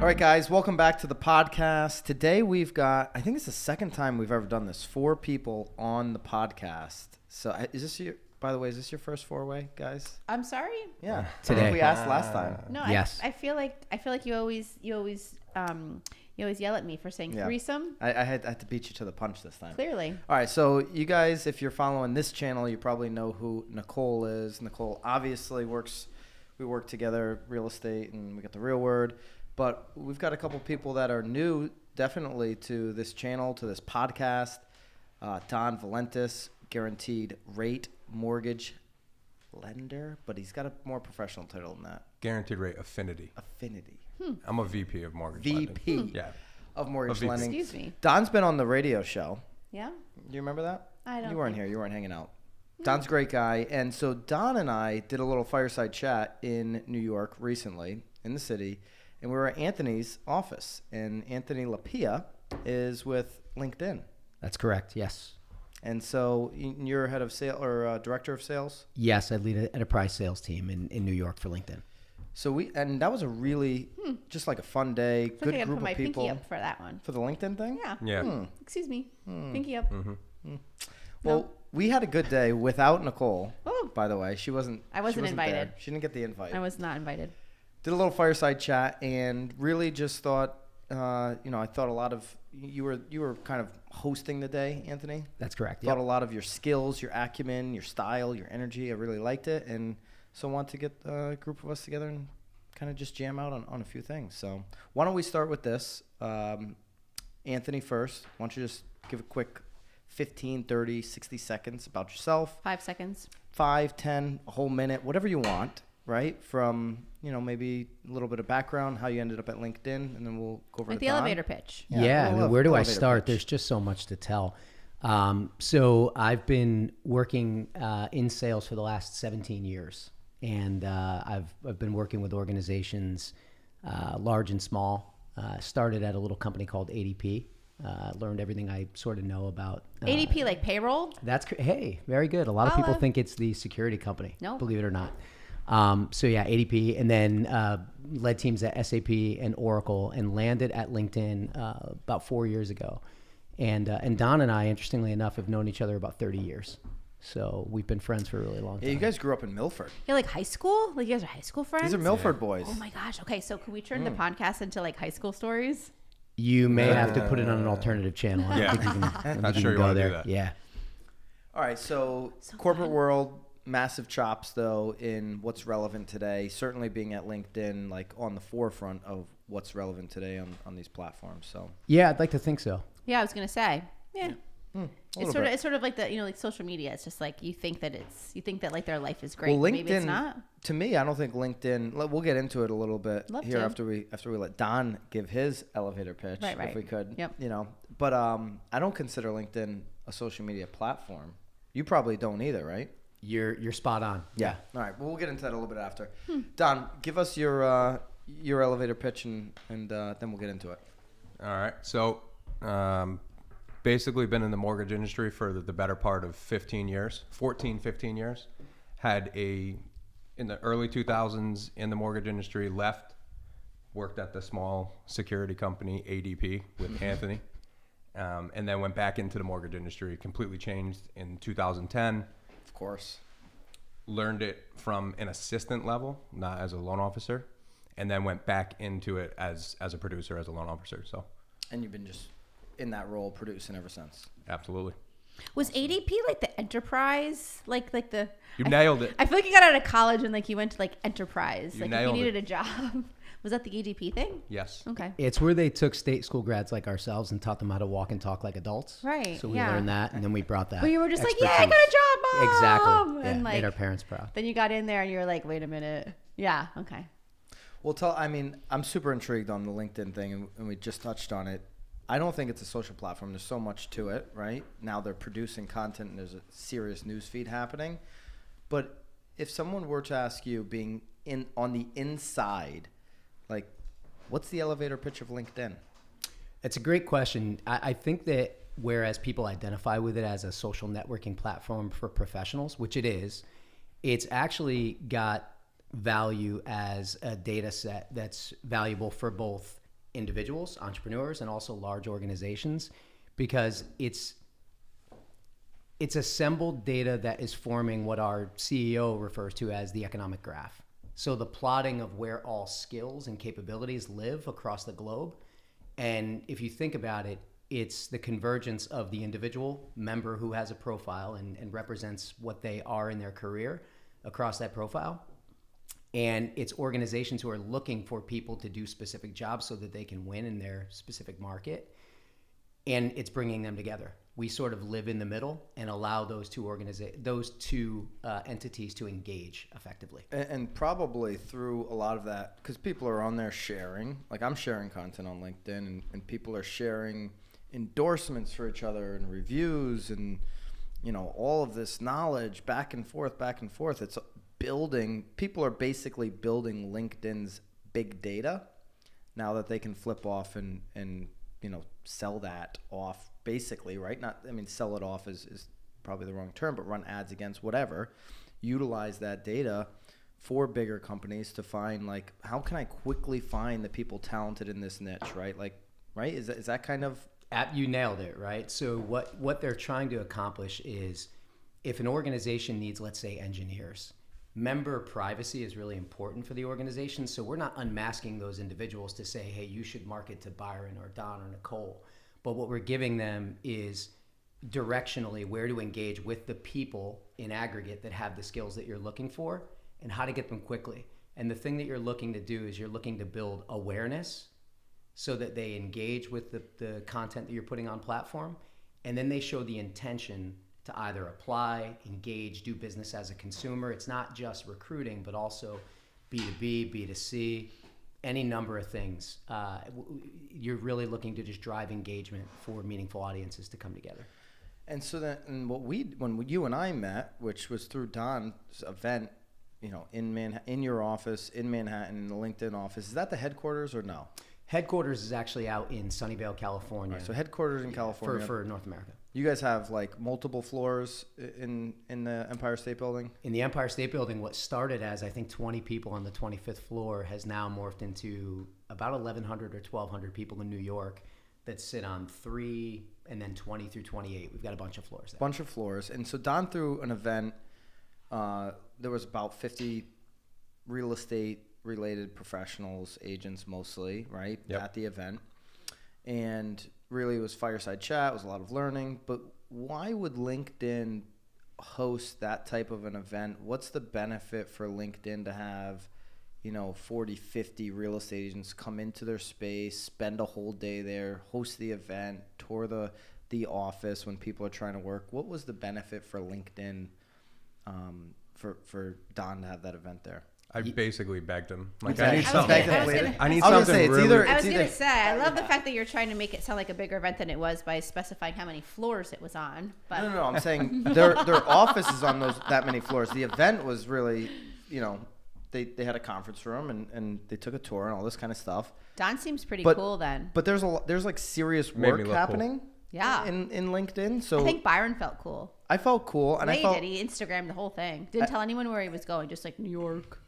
All right, guys, welcome back to the podcast. Today we've got, I think it's the second time we've ever done this, 4 people on the podcast. So is this your, by the way, is this your first 4-way, guys? I'm sorry? Yeah. Today. I think we asked last time. No, Yes. I feel like you always yell at me for saying threesome. I had to beat you to the punch this time. Clearly. All right, so you guys, if you're following this channel, you probably know who Nicole is. Nicole obviously we work together, real estate, and we got the real word. But we've got a couple people that are new, definitely, to this channel, to this podcast. Don Valentis, guaranteed rate mortgage lender, but he's got a more professional title than that. Guaranteed rate affinity. Affinity. I'm a VP of mortgage lending. VP Yeah. of mortgage VP. lending. Excuse me. Don's been on the radio show. Yeah? Do you remember that? I don't You weren't think- here. You weren't hanging out. Don's a great guy. And so Don and I did a little fireside chat in New York recently, in the city. And we were at Anthony's office. And Anthony Lapia is with LinkedIn. That's correct. Yes. And so you're head of sales or director of sales? Yes, I lead an enterprise sales team in New York for LinkedIn. So and that was a really, just like a fun day, Feels good like I group put my of people. pinky up for that one. For the LinkedIn thing? Yeah. Yeah. Excuse me. Pinky up. Well, we had a good day without Nicole, Oh. by the way. She wasn't invited. there. She didn't get the invite. I was not invited. Did a little fireside chat and really just thought, I thought a lot of, you were kind of hosting the day, Anthony. That's correct. Thought a lot of your skills, your acumen, your style, your energy. I really liked it. And so I wanted to get a group of us together and kind of just jam out on a few things. So why don't we start with this? Anthony first. Why don't you just give a quick 15, 30, 60 seconds about yourself. 5 seconds. 5, 10, a whole minute, whatever you want, right? From, maybe a little bit of background, how you ended up at LinkedIn, and then we'll go over Like to the Don. elevator pitch. Yeah. we'll Where do I elevator start? pitch. There's just so much to tell. So I've been working in sales for the last 17 years. And I've been working with organizations, large and small. Started at a little company called ADP. Learned everything I sort of know about. ADP, like payroll? Hey, very good. A lot of people Holla. think it's the security company. No. Believe it or not. So yeah, ADP, and then led teams at SAP and Oracle, and landed at LinkedIn about 4 years ago. And Don and I, interestingly enough, have known each other about 30 years. So we've been friends for a really long time. Yeah, you guys grew up in Milford. Yeah, like high school? Like you guys are high school friends? These are Milford boys. Oh my gosh. Okay, so can we turn the podcast into like high school stories? You may have to put it on an alternative channel. I Yeah. don't think you can, Not sure you want to do that. Yeah. All right, so So corporate fun. world, massive chops, though, in what's relevant today. Certainly being at LinkedIn, like on the forefront of what's relevant today on these platforms. So Yeah, I'd like to think so. Yeah, I was gonna say. Yeah. a It's little bit. sort of like the like social media. It's just like you think that like their life is great. Well, but maybe it's LinkedIn, not. to me, I don't think LinkedIn. We'll get into it a little bit Love here to. after we let Don give his elevator pitch, Right. if we could. Yep. But I don't consider LinkedIn a social media platform. You probably don't either, right? You're spot on. Yeah. All right. Well, we'll get into that a little bit after. Don, give us your elevator pitch, and then we'll get into it. All right. So basically been in the mortgage industry for the better part of 15 years. Had in the early 2000s in the mortgage industry, left, worked at the small security company ADP with Anthony, and then went back into the mortgage industry, completely changed in 2010. Of course. Learned it from an assistant level, not as a loan officer, and then went back into it as a producer, as a loan officer. So And you've been just in that role producing ever since. absolutely. Was ADP like the enterprise? Like the You nailed it. I feel like you got out of college and like you went to like enterprise. You Like if nailed you it. needed a job. Was that the ADP thing? Yes. Okay. It's where they took state school grads like ourselves and taught them how to walk and talk like adults. Right, So we yeah. learned that, and then we brought that. But you were just like, expertise. yeah, I got a job, Mom! Exactly. Yeah, And made like, our parents proud. then you got in there and you were like, wait a minute. Yeah. Okay. Well, I'm super intrigued on the LinkedIn thing, and we just touched on it. I don't think it's a social platform. There's so much to it, right? Now they're producing content, and there's a serious news feed happening. But if someone were to ask you, being on the inside, like, what's the elevator pitch of LinkedIn? It's a great question. I think that whereas people identify with it as a social networking platform for professionals, which it is, it's actually got value as a data set that's valuable for both individuals, entrepreneurs, and also large organizations, because it's assembled data that is forming what our CEO refers to as the economic graph. So the plotting of where all skills and capabilities live across the globe. And if you think about it, it's the convergence of the individual member who has a profile and represents what they are in their career across that profile. And it's organizations who are looking for people to do specific jobs so that they can win in their specific market. And it's bringing them together. We sort of live in the middle and allow those two entities to engage effectively. And probably through a lot of that, because people are on there sharing, like I'm sharing content on LinkedIn, and people are sharing endorsements for each other and reviews and, you know, all of this knowledge back and forth. It's building, people are basically building LinkedIn's big data now that they can flip off and you know, sell that off basically, right? Sell it off is probably the wrong term, but run ads against whatever. Utilize that data for bigger companies to find, like, how can I quickly find the people talented in this niche, right? Like, right? Is that kind of... You nailed it, right? So what they're trying to accomplish is, if an organization needs, let's say, engineers, member privacy is really important for the organization. So we're not unmasking those individuals to say, hey, you should market to Byron or Don or Nicole. But what we're giving them is directionally where to engage with the people in aggregate that have the skills that you're looking for and how to get them quickly. And the thing that you're looking to do is you're looking to build awareness so that they engage with the content that you're putting on platform, and then they show the intention to either apply, engage, do business as a consumer. It's not just recruiting, but also B2B, B2C, any number of things. You're really looking to just drive engagement for meaningful audiences to come together. And so then, and when you and I met, which was through Don's event, you know, in your office in Manhattan, in the LinkedIn office, is that the headquarters or no? Headquarters is actually out in Sunnyvale, California. Right, so headquarters in California for North America. You guys have like multiple floors in the Empire State Building? In the Empire State Building, what started as, I think, 20 people on the 25th floor has now morphed into about 1,100 or 1,200 people in New York that sit on 3 and then 20 through 28. We've got a bunch of floors there. Bunch of floors. And so Don threw an event. There was about 50 real estate related professionals, agents mostly, right? Yep. At the event. And really it was fireside chat, it was a lot of learning. But why would LinkedIn host that type of an event? What's the benefit for LinkedIn to have, 40, 50 real estate agents come into their space, spend a whole day there, host the event, tour the office when people are trying to work? What was the benefit for LinkedIn for Don to have that event there? I basically begged him. Like, Exactly. I need something. I need I was gonna something say, it's really. either- I was going to say, I love the fact that you're trying to make it sound like a bigger event than it was by specifying how many floors it was on. But No. I'm saying their office is on that many floors. The event was really, they had a conference room and they took a tour and all this kind of stuff. Don seems pretty But- cool then. But there's like serious Made me work look happening. Yeah. In LinkedIn. So I think Byron felt cool. I felt cool, and Way I felt did. He Instagrammed the whole thing. Didn't tell anyone where he was going, just like New York.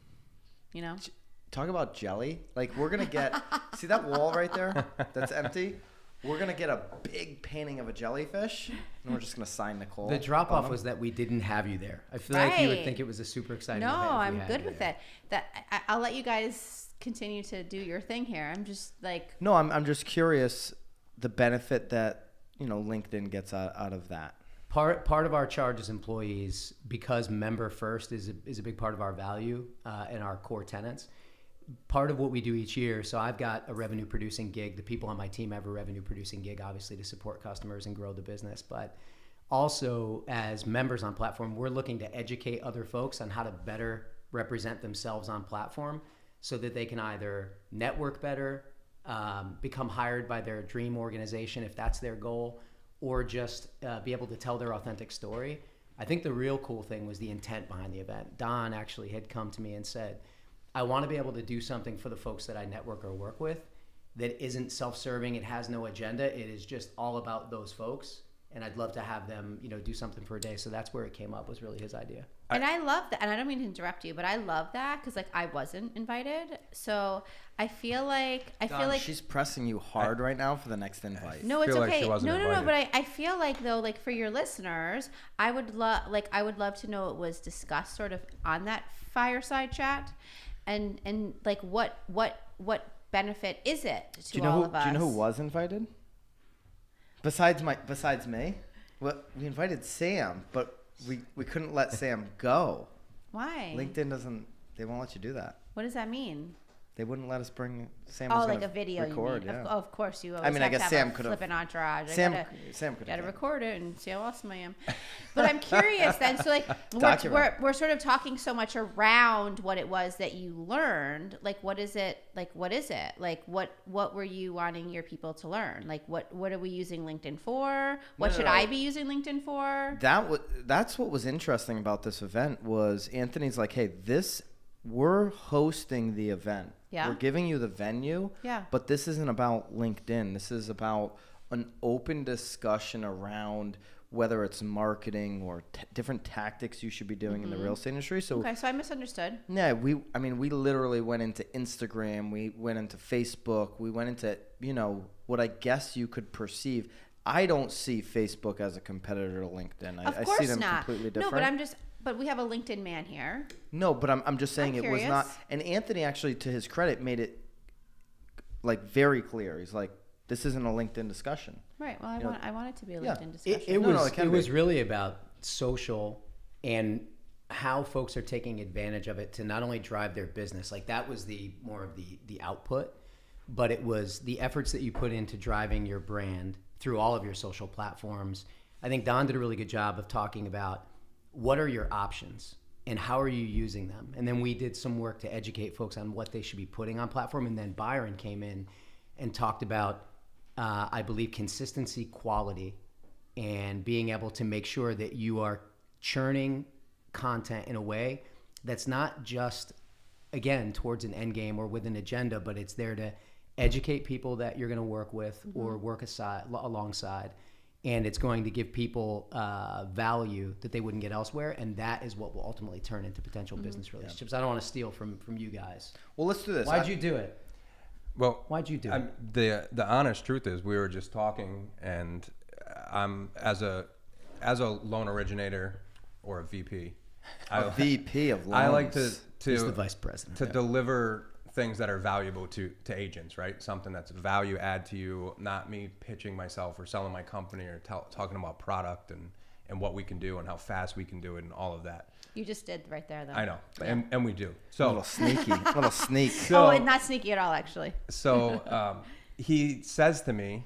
talk about jelly. Like, we're gonna get see that wall right there that's empty. We're gonna get a big painting of a jellyfish, and we're just gonna sign Nicole. The drop on off them. was that we didn't have you there. I feel like you would Right. think it was a super exciting No, event if we I'm had good you with there. it. I'll let you guys continue to do your thing here. I'm just like, No, I'm just curious the benefit that LinkedIn gets out of that. Part of our charge as employees, because member first is a big part of our value and our core tenets. Part of what we do each year, so I've got a revenue producing gig. The people on my team have a revenue producing gig, obviously, to support customers and grow the business. But also, as members on platform, we're looking to educate other folks on how to better represent themselves on platform so that they can either network better, become hired by their dream organization if that's their goal, or just be able to tell their authentic story. I think the real cool thing was the intent behind the event. Don actually had come to me and said, I want to be able to do something for the folks that I network or work with that isn't self-serving. It has no agenda. It is just all about those folks. and I'd love to have them, do something for a day. So that's where it came up, was really his idea. And I love that. And I don't mean to interrupt you, but I love that because like I wasn't invited. So I feel like she's pressing you hard right now for the next invite. no, it's feel like okay. she wasn't No. But invited. I feel like though, like for your listeners, I would love to know it was discussed sort of on that fireside chat, and like what benefit is it to all of us? Do you know who was invited? Besides me, well, we invited Sam, but we couldn't let Sam go. Why? LinkedIn they won't let you do that. What does that mean? They wouldn't let us bring Sam. Oh, was like gonna a video. record, you mean? yeah. Of course, you. I mean, I always guess have Sam to could have have. flip an entourage. Sam could Gotta have. record it and see how awesome I am. But I'm curious then. So like Document. we're sort of talking so much around what it was that you learned. Like what is it? Like what is it? Like what were you wanting your people to learn? Like what are we using LinkedIn for? What should I be using LinkedIn for? That's what was interesting about this event was Anthony's like, hey, we're hosting the event. Yeah. We're giving you the venue. Yeah. But this isn't about LinkedIn. This is about an open discussion around whether it's marketing or different tactics you should be doing in the real estate industry. So Okay, so I misunderstood. yeah, we literally went into Instagram, we went into Facebook, we went into, what I guess you could perceive. I don't see Facebook as a competitor to LinkedIn. Of I course see them not. completely different. No, but we have a LinkedIn man here. No, but I'm just saying I'm it was not. curious. And Anthony actually, to his credit, made it like very clear. He's like, this isn't a LinkedIn discussion. Right. Well, I want it to be a Yeah. LinkedIn discussion. It was really about social and how folks are taking advantage of it to not only drive their business. Like that was more of the output, but it was the efforts that you put into driving your brand through all of your social platforms. I think Don did a really good job of talking about what are your options and how are you using them. And then we did some work to educate folks on what they should be putting on platform. And then Byron came in and talked about, I believe, consistency, quality, and being able to make sure that you are churning content in a way that's not just, again, towards an end game or with an agenda, but it's there to educate people that you're going to work with or work alongside. And it's going to give people value that they wouldn't get elsewhere. And that is what will ultimately turn into potential business relationships. I don't want to steal from you guys. Well, let's do this. Why'd you do it? Well, Why'd you do it? The honest truth is we were just talking, and I'm as a loan originator or a VP. A VP of loans. I like to He's the vice president. to deliver things that are valuable to agents, right? Something that's value add to you, not me pitching myself or selling my company or talking about product and what we can do and how fast we can do it and all of that. You just did right there, though. I know, Yeah. and we do. A So little sneaky. little sneak. Oh, and not sneaky at all, actually. So he says to me,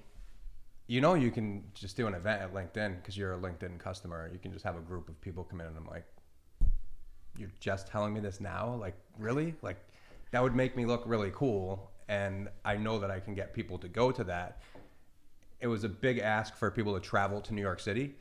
you can just do an event at LinkedIn because you're a LinkedIn customer. You can just have a group of people come in. And I'm like, you're just telling me this now? Like, really? Like, that would make me look really cool. And I know that I can get people to go to that. It was a big ask for people to travel to New York City,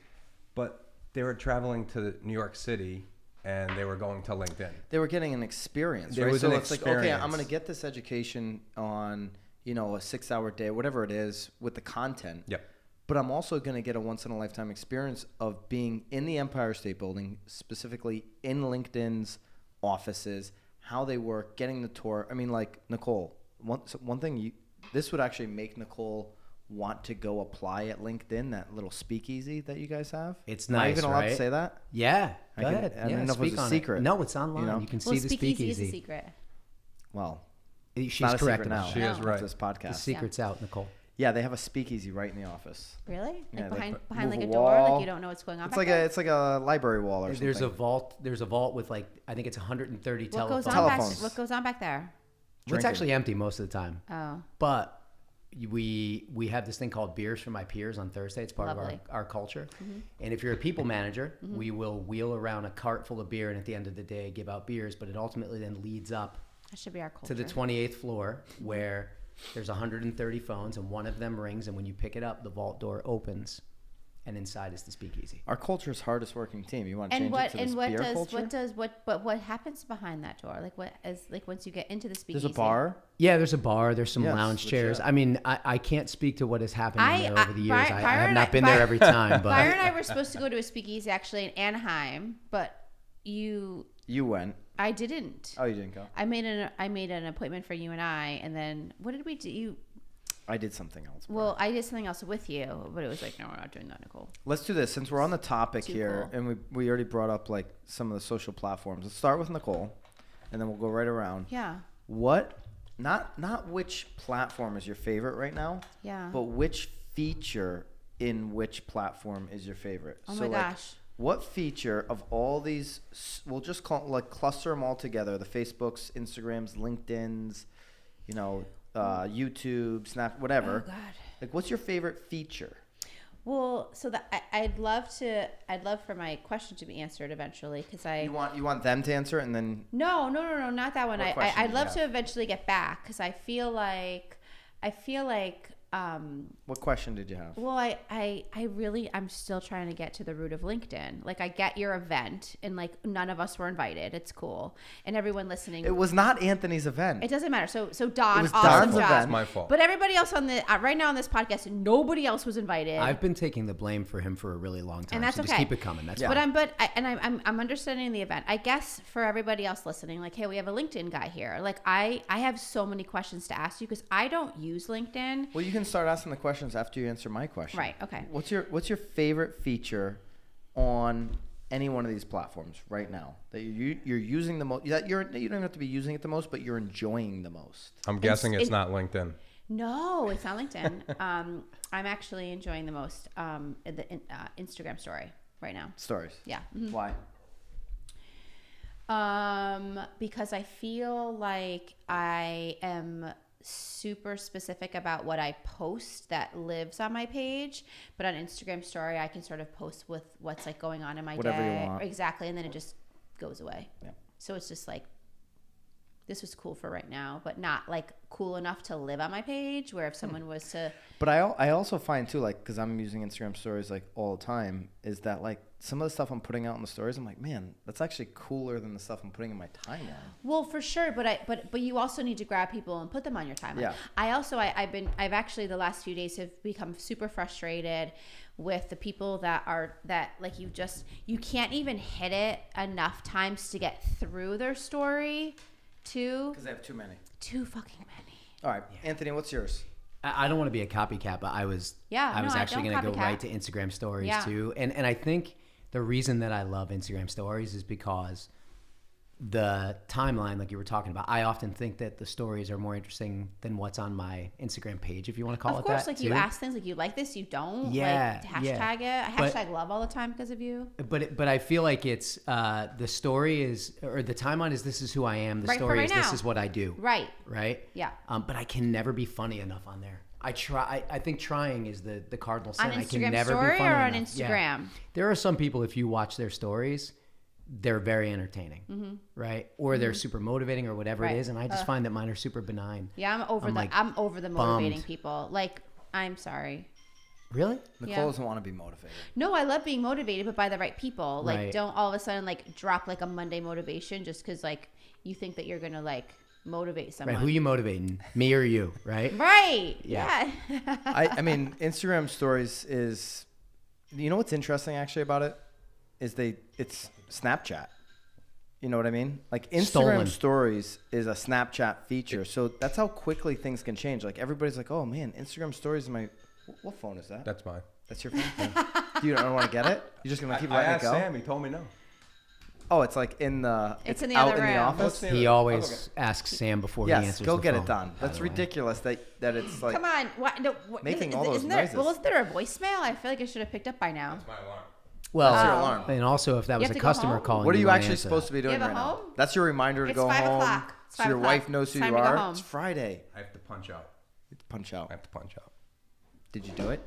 but they were traveling to New York City and they were going to LinkedIn. They were getting an experience, There right? was So an it's like, okay, I'm experience. going to get this education on, a 6-hour day, whatever it is, with the content. Yep. But I'm also going to get a once-in-a-lifetime experience of being in the Empire State Building, specifically in LinkedIn's offices, how they work, getting the tour. I mean, like, Nicole, one thing, this would actually make Nicole want to go apply at LinkedIn, that little speakeasy that you guys have. It's Am I nice, even allowed right? to say that? Yeah, I go can- ahead. I didn't know if it was speak a on secret. No, it's online. You can see Well, the speakeasy is a speakeasy. secret. Well, She's not a secret correct now. about She that. is No. right. After this podcast. The secret's out, Nicole. Yeah, they have a speakeasy right in the office. Really? Yeah, Like they behind move like a a door, wall. like you don't know what's going on. It's back like there? it's like a library wall or something. There's a vault with I think it's 130 What telephones. goes on back? Telephones. What goes on back there? It's Drinking. actually empty most of the time. Oh, But we have this thing called Beers for My Peers on Thursday. It's part Lovely. of our culture. And if you're a people manager, we will wheel around a cart full of beer and at the end of the day give out beers. But it ultimately then leads up that should be our culture. to the 28th floor where there's 130 phones and one of them rings. And when you pick it up, the vault door opens. and inside is the speakeasy. Our culture's hardest working team. You want to And change what it to this and what beer does culture? what happens behind that door? Like what as like once you get into the speakeasy? There's a bar. Yeah, there's a bar. There's some Yes, lounge legit. chairs. I mean, I can't speak to what has happened in there over the years. I Byron have not been Byron- there every time, but Byron and I were supposed to go to a speakeasy actually in Anaheim, but You went. I didn't. Oh, you didn't go. I made an appointment for you and I, and then what did we do? I did something else. Well, I did something else with you, but it was like, no, we're not doing that, Nicole. Let's do this since we're on the topic Too here, cool. and we already brought up like some of the social platforms. Let's start with Nicole, and then we'll go right around. Yeah. What? Not which platform is your favorite right now, Yeah. but which feature in which platform is your favorite? Oh So, my like, gosh. what feature of all these? We'll just call like cluster them all together: the Facebooks, Instagrams, LinkedIn's, YouTube, Snap, whatever. Oh God. Like, what's your favorite feature? Well, so that I'd love for my question to be answered eventually because You want them to answer, and then No, not that one. What question I'd do you love have? to eventually get back because I feel like what question did you have? well, I'm still trying to get to the root of LinkedIn. Like I get your event and like none of us were invited. It's cool. And everyone listening. It was not Anthony's event. It doesn't matter. So Don, It was awesome Don's job. event. It's my fault. But everybody else on the right now on this podcast, nobody else was invited. I've been taking the blame for him for a really long time. And that's so just okay. keep it coming. That's Yeah. fine. I'm understanding the event. I guess for everybody else listening, like, hey, we have a LinkedIn guy here. Like, I have so many questions to ask you because I don't use LinkedIn. Well, you can start asking the questions after you answer my question. Right. Okay. What's your favorite feature on any one of these platforms right now that you're using the most? That you don't even have to be using it the most, but you're enjoying the most. I'm guessing it's not LinkedIn. No, it's not LinkedIn. I'm actually enjoying the most the Instagram story right now. Stories. Yeah. Mhm. Why? Because I feel like I am super specific about what I post that lives on my page, but on Instagram story I can sort of post with what's like going on in my Whatever you day. want. Exactly, and then it just goes away. Yeah. So it's just like this was cool for right now, but not like cool enough to live on my page where if someone was to But I also find too, like, because I'm using Instagram stories like all the time, is that like some of the stuff I'm putting out in the stories, I'm like, man, that's actually cooler than the stuff I'm putting in my timeline. Well, for sure, but you also need to grab people and put them on your timeline. Yeah. I've actually the last few days have become super frustrated with the people that like you can't even hit it enough times to get through their story. Because I have too many. Too fucking many. All right, Anthony, what's yours? I don't want to be a copycat, but I was actually going to go right to Instagram stories Yeah. too. And I think the reason that I love Instagram stories is because the timeline, like you were talking about, I often think that the stories are more interesting than what's on my Instagram page, if you want to call Of it course, that. like you ask things like you like this, you don't. Yeah, Like hashtag it. I But- hashtag love all the time because of you. But I feel like it's the story is, or the timeline is, this is who I am. The Right, for story right is, this now. is what I do. Right. Right? Yeah. But I can never be funny enough on there. I try. I think trying is the cardinal sin. On I can Instagram never story be funny or on enough. Yeah. Instagram? There are some people, if you watch their stories, they're very entertaining, right? Or they're super motivating or whatever Right. it is, and I just find that mine are super benign. Yeah, I'm over the bummed. motivating people. Like, I'm sorry. Really? Nicole Yeah. doesn't want to be motivated. No, I love being motivated, but by the right people. Like, Right. don't all of a sudden like drop like a Monday motivation just because like you think that you're gonna like motivate someone. Right? Who you motivating? Me or you? Right? Right. Yeah. Yeah. I mean, Instagram stories is, you know what's interesting actually about it? Is it's Snapchat. You know what I mean? Like Instagram Stolen. stories is a Snapchat feature. So that's how quickly things can change. Like everybody's like, oh man, Instagram stories is my, what phone is that? That's mine. That's your phone? You don't want to get it? You're just going to keep I letting it asked go? Sam. He told me no. Oh, it's like in the, It's in the out other in the room. office? He always asks Sam before he Yes, answers go the get phone, it done. by That's the way. ridiculous that it's like, Come on. What? No, what Making is, all those isn't there, noises. Well, is there a voicemail? I feel like I should have picked up by now. That's my alarm. Well, That's your alarm. and also if that You was have a to go customer home? calling, what are you wanna actually answer supposed to that. be doing You have right a now? home? That's your reminder to It's go 5 home. o'clock. It's So 5 your o'clock. wife knows who Time you to go are. home. It's Friday. I have to punch out. It's punch out. I have to punch out. Did you do it?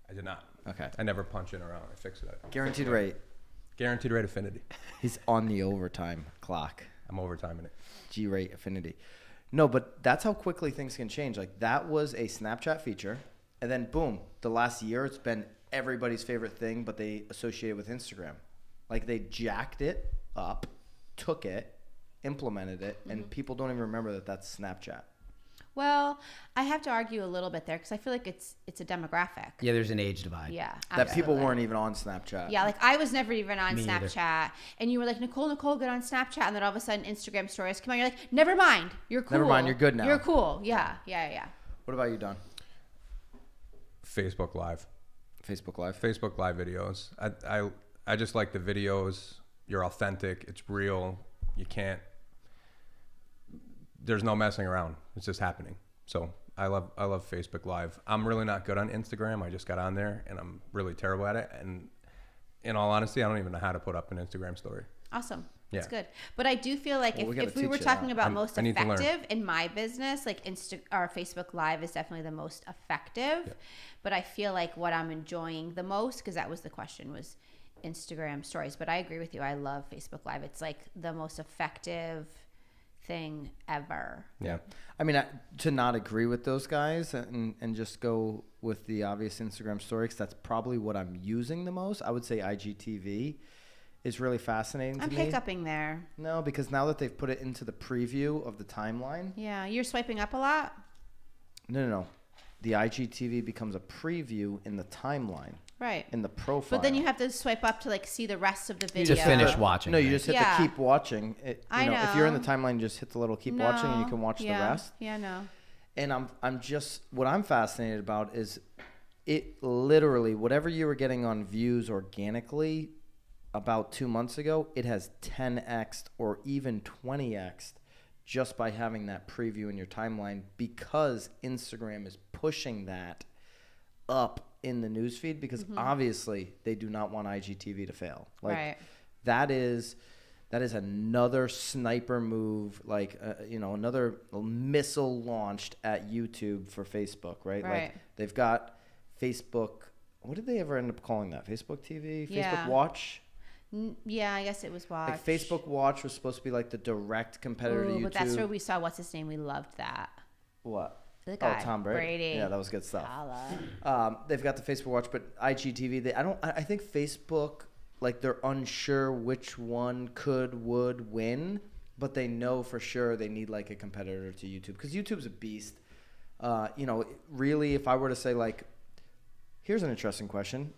I did not. Okay. I never punch in or out. I fix it. Guaranteed rate. Guaranteed rate affinity. He's on the overtime clock. I'm overtiming it. G rate affinity. No, but that's how quickly things can change. Like that was a Snapchat feature, and then boom, the last year it's been everybody's favorite thing, but they associate it with Instagram. Like they jacked it up, took it, implemented it, and people don't even remember that that's Snapchat. Well, I have to argue a little bit there because I feel like it's a demographic. Yeah, there's an age divide. Yeah, That people absolutely. weren't even on Snapchat. Yeah, like I was never even on Me either. Snapchat, and you were like, Nicole, get on Snapchat, and then all of a sudden Instagram stories come on. You're like, never mind, you're cool. Never mind, you're good now. You're cool. Yeah. What about you, Don? Facebook Live. Facebook Live. Facebook Live videos. I just like the videos. You're authentic. It's real. You can't. There's no messing around. It's just happening. So I love Facebook Live. I'm really not good on Instagram. I just got on there and I'm really terrible at it. And in all honesty, I don't even know how to put up an Instagram story. Awesome. Yeah. That's good. But I do feel like Well, we gotta if we teach were you talking that. about most I need to learn. effective in my business, like Facebook Live is definitely the most effective. Yeah. But I feel like what I'm enjoying the most, because that was the question, was Instagram stories. But I agree with you. I love Facebook Live. It's like the most effective thing ever. Yeah. I mean, to not agree with those guys and just go with the obvious Instagram story, because that's probably what I'm using the most. I would say IGTV is really fascinating to I'm me. hiccuping there. No, because now that they've put it into the preview of the timeline. Yeah. You're swiping up a lot? No. The IGTV becomes a preview in the timeline, Right. in the profile. But then you have to swipe up to like see the rest of the video. You just finish watching. No, you right? just hit Yeah. the keep watching. I If you're in the know. timeline, just hit the little keep watching and you can watch Yeah. the rest. Yeah, no. And I'm just, what I'm fascinated about is it literally, whatever you were getting on views organically about 2 months ago, it has 10x'd or even 20x'd just by having that preview in your timeline, because Instagram is pushing that up in the newsfeed, because obviously they do not want IGTV to fail. Like Right. that is another sniper move, like another missile launched at YouTube for Facebook, right? Right. Like they've got Facebook. What did they ever end up calling that? Facebook TV, Yeah. Facebook Watch. Yeah, I guess it was Watch. Like Facebook Watch was supposed to be like the direct competitor to Ooh, YouTube. but that's where we saw what's his name. We loved that. What? The guy, Oh, Tom Brady. Yeah, that was good stuff. Holla. They've got the Facebook Watch, but IGTV. I think Facebook, like they're unsure which one would win, but they know for sure they need like a competitor to YouTube, because YouTube's a beast. Really, if I were to say like, here's an interesting question: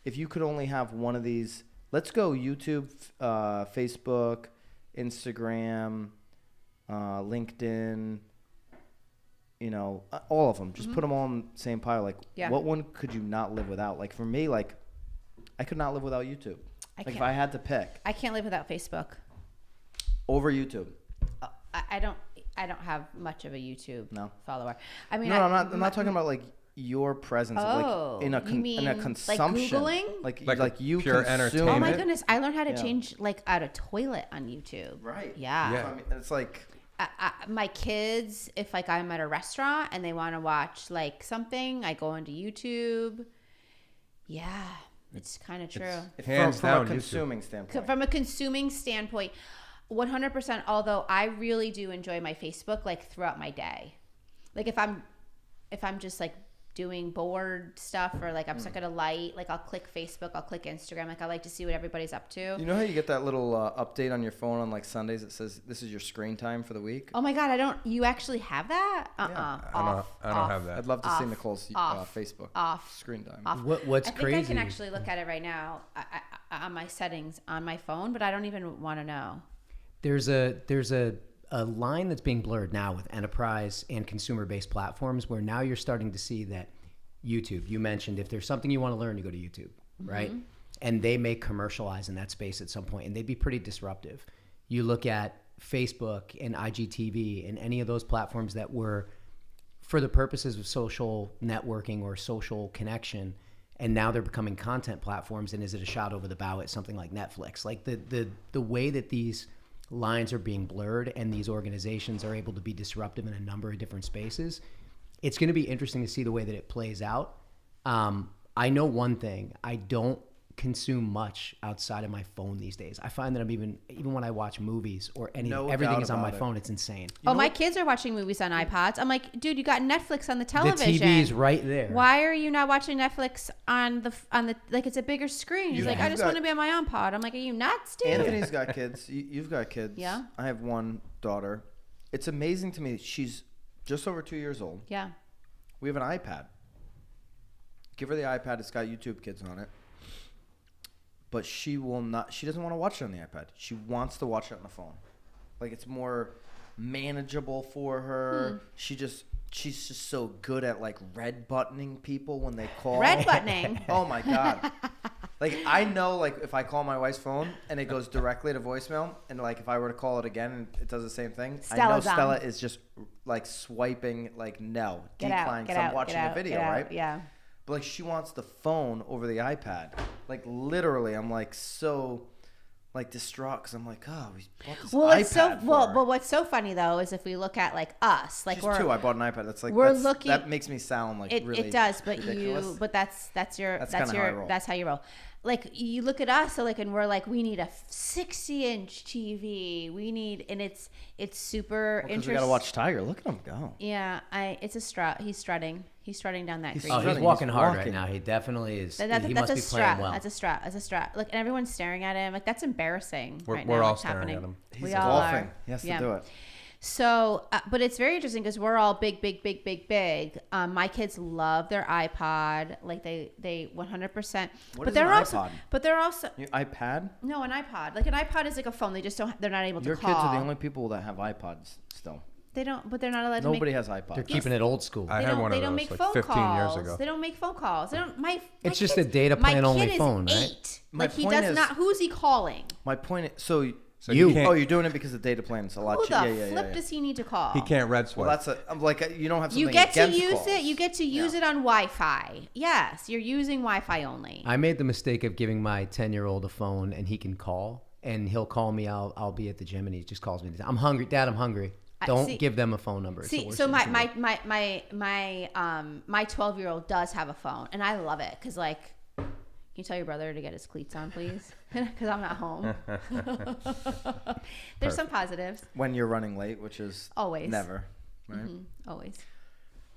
if you could only have one of these, let's go YouTube, Facebook, Instagram, LinkedIn. All of them. Just put them all in the same pile. Like, Yeah. what one could you not live without? Like, for me, like, I could not live without YouTube. Like, if can't. I had to pick I can't live without Facebook. over YouTube. I don't have much of a YouTube No. follower. I mean, No, I'm not talking about like your presence. Oh, Like in a you mean, in a like, consumption. Googling? Like you pure consume entertainment? Oh my it. goodness, I learned how to Yeah. change like out a toilet on YouTube. Right. Yeah. Yeah. So, I mean, it's like My kids, if like I'm at a restaurant and they want to watch like something, I go into YouTube. Yeah, it's kind of true. Hands from down, a YouTube. consuming standpoint. From a consuming standpoint, 100%. Although I really do enjoy my Facebook like throughout my day. Like if I'm just like doing bored stuff, or like I'm stuck at a light, like I'll click Facebook, I'll click Instagram. Like I like to see what everybody's up to. You know how you get that little update on your phone on like Sundays that says this is your screen time for the week? Oh my God, you actually have that? I don't have that. I'd love to see Off. Nicole's Off. Facebook Off. screen time. Off. What's I think crazy? I can actually look at it right now on my settings on my phone, but I don't even want to know. There's a line that's being blurred now with enterprise and consumer-based platforms, where now you're starting to see that YouTube, you mentioned, if there's something you want to learn, you go to YouTube, right? And they may commercialize in that space at some point, and they'd be pretty disruptive. You look at Facebook and IGTV and any of those platforms that were for the purposes of social networking or social connection, and now they're becoming content platforms. And is it a shot over the bow at something like Netflix? Like the way that these lines are being blurred and these organizations are able to be disruptive in a number of different spaces, it's going to be interesting to see the way that it plays out. I know one thing: I don't consume much outside of my phone these days. I find that I'm even when I watch movies or anything, No everything doubt is on my about it. phone. It's insane. My kids are watching movies on iPods. I'm like, dude, you got Netflix on the television. The TV is right there. Why are you not watching Netflix on the like it's a bigger screen? He's like, I just want to be on my iPod. I'm like, are you nuts, dude? Anthony's got kids. You've got kids. Yeah. I have one daughter. It's amazing to me. She's just over 2 years old. Yeah. We have an iPad. Give her the iPad. It's got YouTube Kids on it. But she will not. She doesn't want to watch it on the iPad. She wants to watch it on the phone. Like it's more manageable for her. She's just so good at like red buttoning people when they call. Red buttoning. Oh my god. Like I know, like if I call my wife's phone and it goes directly to voicemail, and like if I were to call it again and it does the same thing, I know Stella's on. Stella is just like swiping like no, decline. Get I'm out, watching get the out, video, get out. right? Yeah. But like she wants the phone over the iPad. Like literally, I'm like so like distraught because I'm like, oh, we bought this Well, iPad it's so for her. but what's so funny though is if we look at like us, like She's we're 2. I bought an iPad. That's like we're that's, looking- that makes me sound like really it does, but ridiculous. that's kinda how I roll. that's how you roll. Like you look at us, so like, and we're like, we need a 60-inch TV. We need, and it's super Because interesting. we gotta watch Tiger. Look at him go. Yeah, it's a strut. He's strutting. He's strutting down that He's green. Oh, he's Strutting, walking he's hard walking. right now. He definitely is. That- He that's must a be strut. playing well. That's a strut. That's a strut. Look, and everyone's staring at him. Like that's embarrassing. We're right all now, what's staring happening. at him. He's We all golfing. are. He has Yeah. to do it. So, but it's very interesting because we're all big. My kids love their iPod. Like they 100%. What But is they're an also, iPod? but they're also Your iPad? no an iPod. Like an iPod is like a phone. They just don't. They're not able to Your call. kids are the only people that have iPods still. They don't. But they're not allowed Nobody to make. has iPods. They're keeping it old school. I They had don't. one They of don't those make like phone 15 calls. years ago. They don't make phone calls. They don't. It's just kid's- a data my plan only kid is phone, right? 8. My Like he point does is- not. Who's he calling? My point is, so So You- you can't, oh, you're doing it because the data plan is a lot Who cheaper. the Yeah. flip does he need to call? he can't red Well, swipe. that's I'm like you don't have something You get to against use calls. it. You get to use it on Wi-Fi. Yes, you're using Wi-Fi only. I made the mistake of giving my 10-year-old a phone, and he can call, and he'll call me. I'll be at the gym, and he just calls me. I'm hungry, Dad. I'm hungry. Don't see- give them a phone number. It's the See, worst so thing my you can do. my 12-year-old does have a phone, and I love it because like, can you tell your brother to get his cleats on, please? Because I'm not home. There's some positives. When you're running late, which is Always. never, right? Always.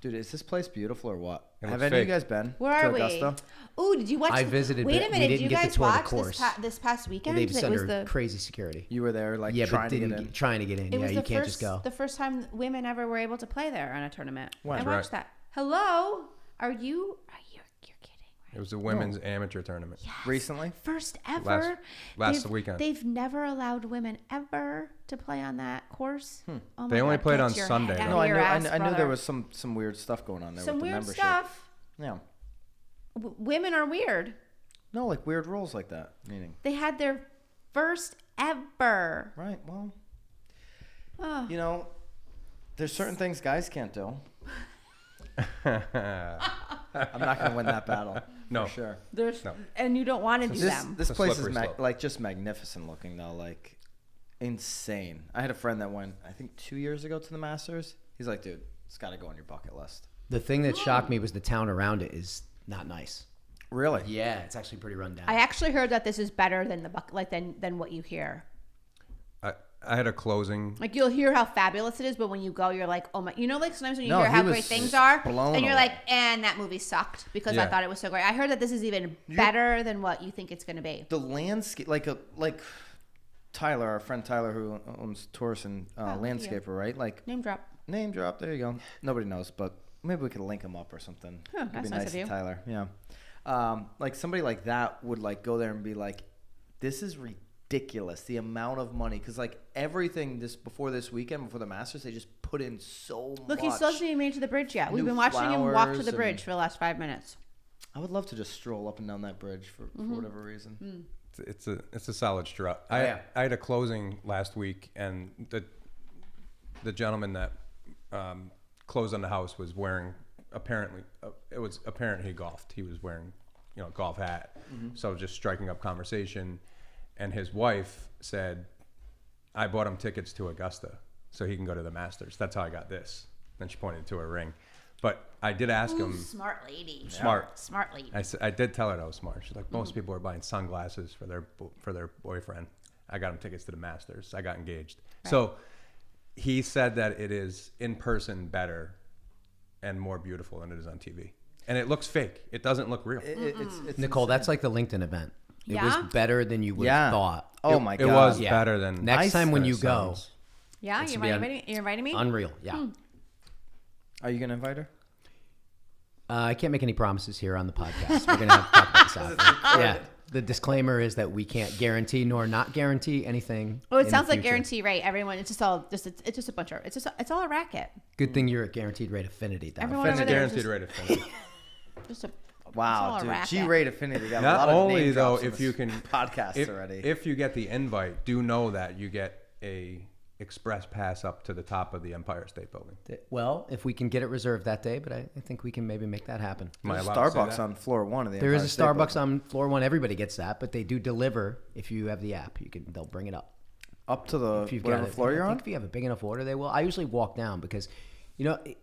Dude, is this place beautiful or what? It Have looks any of you fake. guys been Where to are we? Augusta? Ooh, did you watch? I visited, Wait but a we minute. Did didn't you get to guys tour the watch course. this past weekend? They've 'Cause just it was under the crazy security. You were there, like Yeah, trying but to get didn't in. trying to get in. It Yeah, was you the can't first, just go. the first time women ever were able to play there on a tournament. When? I That's watched that. Hello, are you? You're kidding, It right? was a women's amateur tournament. Yes. Recently? First ever. Last They've- weekend. They've never allowed women ever to play on that course. Oh my They only God, played get on your Sunday, head out though. No, of I your knew. ass, I knew there brother. was some weird stuff going on there some with the weird membership. stuff. Yeah. Women are weird. No, like weird rules like that. Meaning, They had their first ever. right? Well, Oh. you know, there's certain things guys can't do. I'm not gonna win that battle. No. For sure. There's No. and you don't want to do This them. this It's a place is slippery slope. like just magnificent looking though, like insane. I had a friend that went I think 2 years ago to the Masters. He's like, dude, it's got to go on your bucket list. The thing that shocked me was the town around it is not nice. Really? Yeah, it's actually pretty run down. I actually heard that this is better than the than what you hear. I had a closing. Like you'll hear how fabulous it is, but when you go, you're like, oh my! You know, like sometimes when you No, hear he how was great things are, blown and you're away. like, and that movie sucked because I Yeah. thought it was so great. I heard that this is even better than what you think it's going to be. The landscape, like Tyler, our friend Tyler, who owns Taurus and Landscaper, right? Like Name drop. name drop. There you go. Nobody knows, but maybe we could link him up or something. Huh, It'd that's be nice nice of to you. Tyler. Yeah. Like somebody like that would like go there and be like, this is ridiculous. The amount of money, because like everything before this weekend, before the Masters, they just put in so much. Look, he still hasn't even made it to the bridge yet. We've New been watching him walk to flowers the bridge and- for the last 5 minutes. I would love to just stroll up and down that bridge for whatever reason. It's a solid strut. yeah. I had a closing last week, and the gentleman that closed on the house was wearing apparently it was apparent he golfed. He was wearing a golf hat. So just striking up conversation, and his wife said, "I bought him tickets to Augusta so he can go to the Masters. That's how I got this." Then she pointed to a ring. But I did ask him. Smart lady. Smart. Smart lady. I did tell her I was smart. She's like, most people are buying sunglasses for their boyfriend. I got him tickets to the Masters. I got engaged. Right. So he said that it is in person better and more beautiful than it is on TV. And it looks fake. It doesn't look real. It's Nicole, insane. that's like the LinkedIn event. It Yeah? was better than you would have thought. Oh my god. It was Yeah. better than Next time when than it you go, sounds. Yeah, It's you're gonna be inviting me? unreal. Yeah. Are you gonna invite her? I can't make any promises here on the podcast. We're going to have to talk about this out. Yeah. The disclaimer is that we can't guarantee nor not guarantee anything. Oh, it in the sounds like future. guarantee, right? Everyone, it's just a bunch of, it's all a racket. Good thing you're at Guaranteed Rate Affinity. Dom. Everyone over there Guaranteed is rate of finish. just a, Wow, all a dude. racket. G-Rate Affinity got a Not lot of only name though, drops in if you this can podcast already. If you get the invite, do know that you get a express pass up to the top of the Empire State Building. Well, if we can get it reserved that day, but I think we can maybe make that happen. Am I There's a allowed to say Starbucks that? on floor 1 of the There is Empire a State Starbucks Building. on floor 1. Everybody gets that, but they do deliver if you have the app. They'll bring it up. Up to the If you've whatever got it. floor you're I on? think if you have a big enough order, they will. I usually walk down because,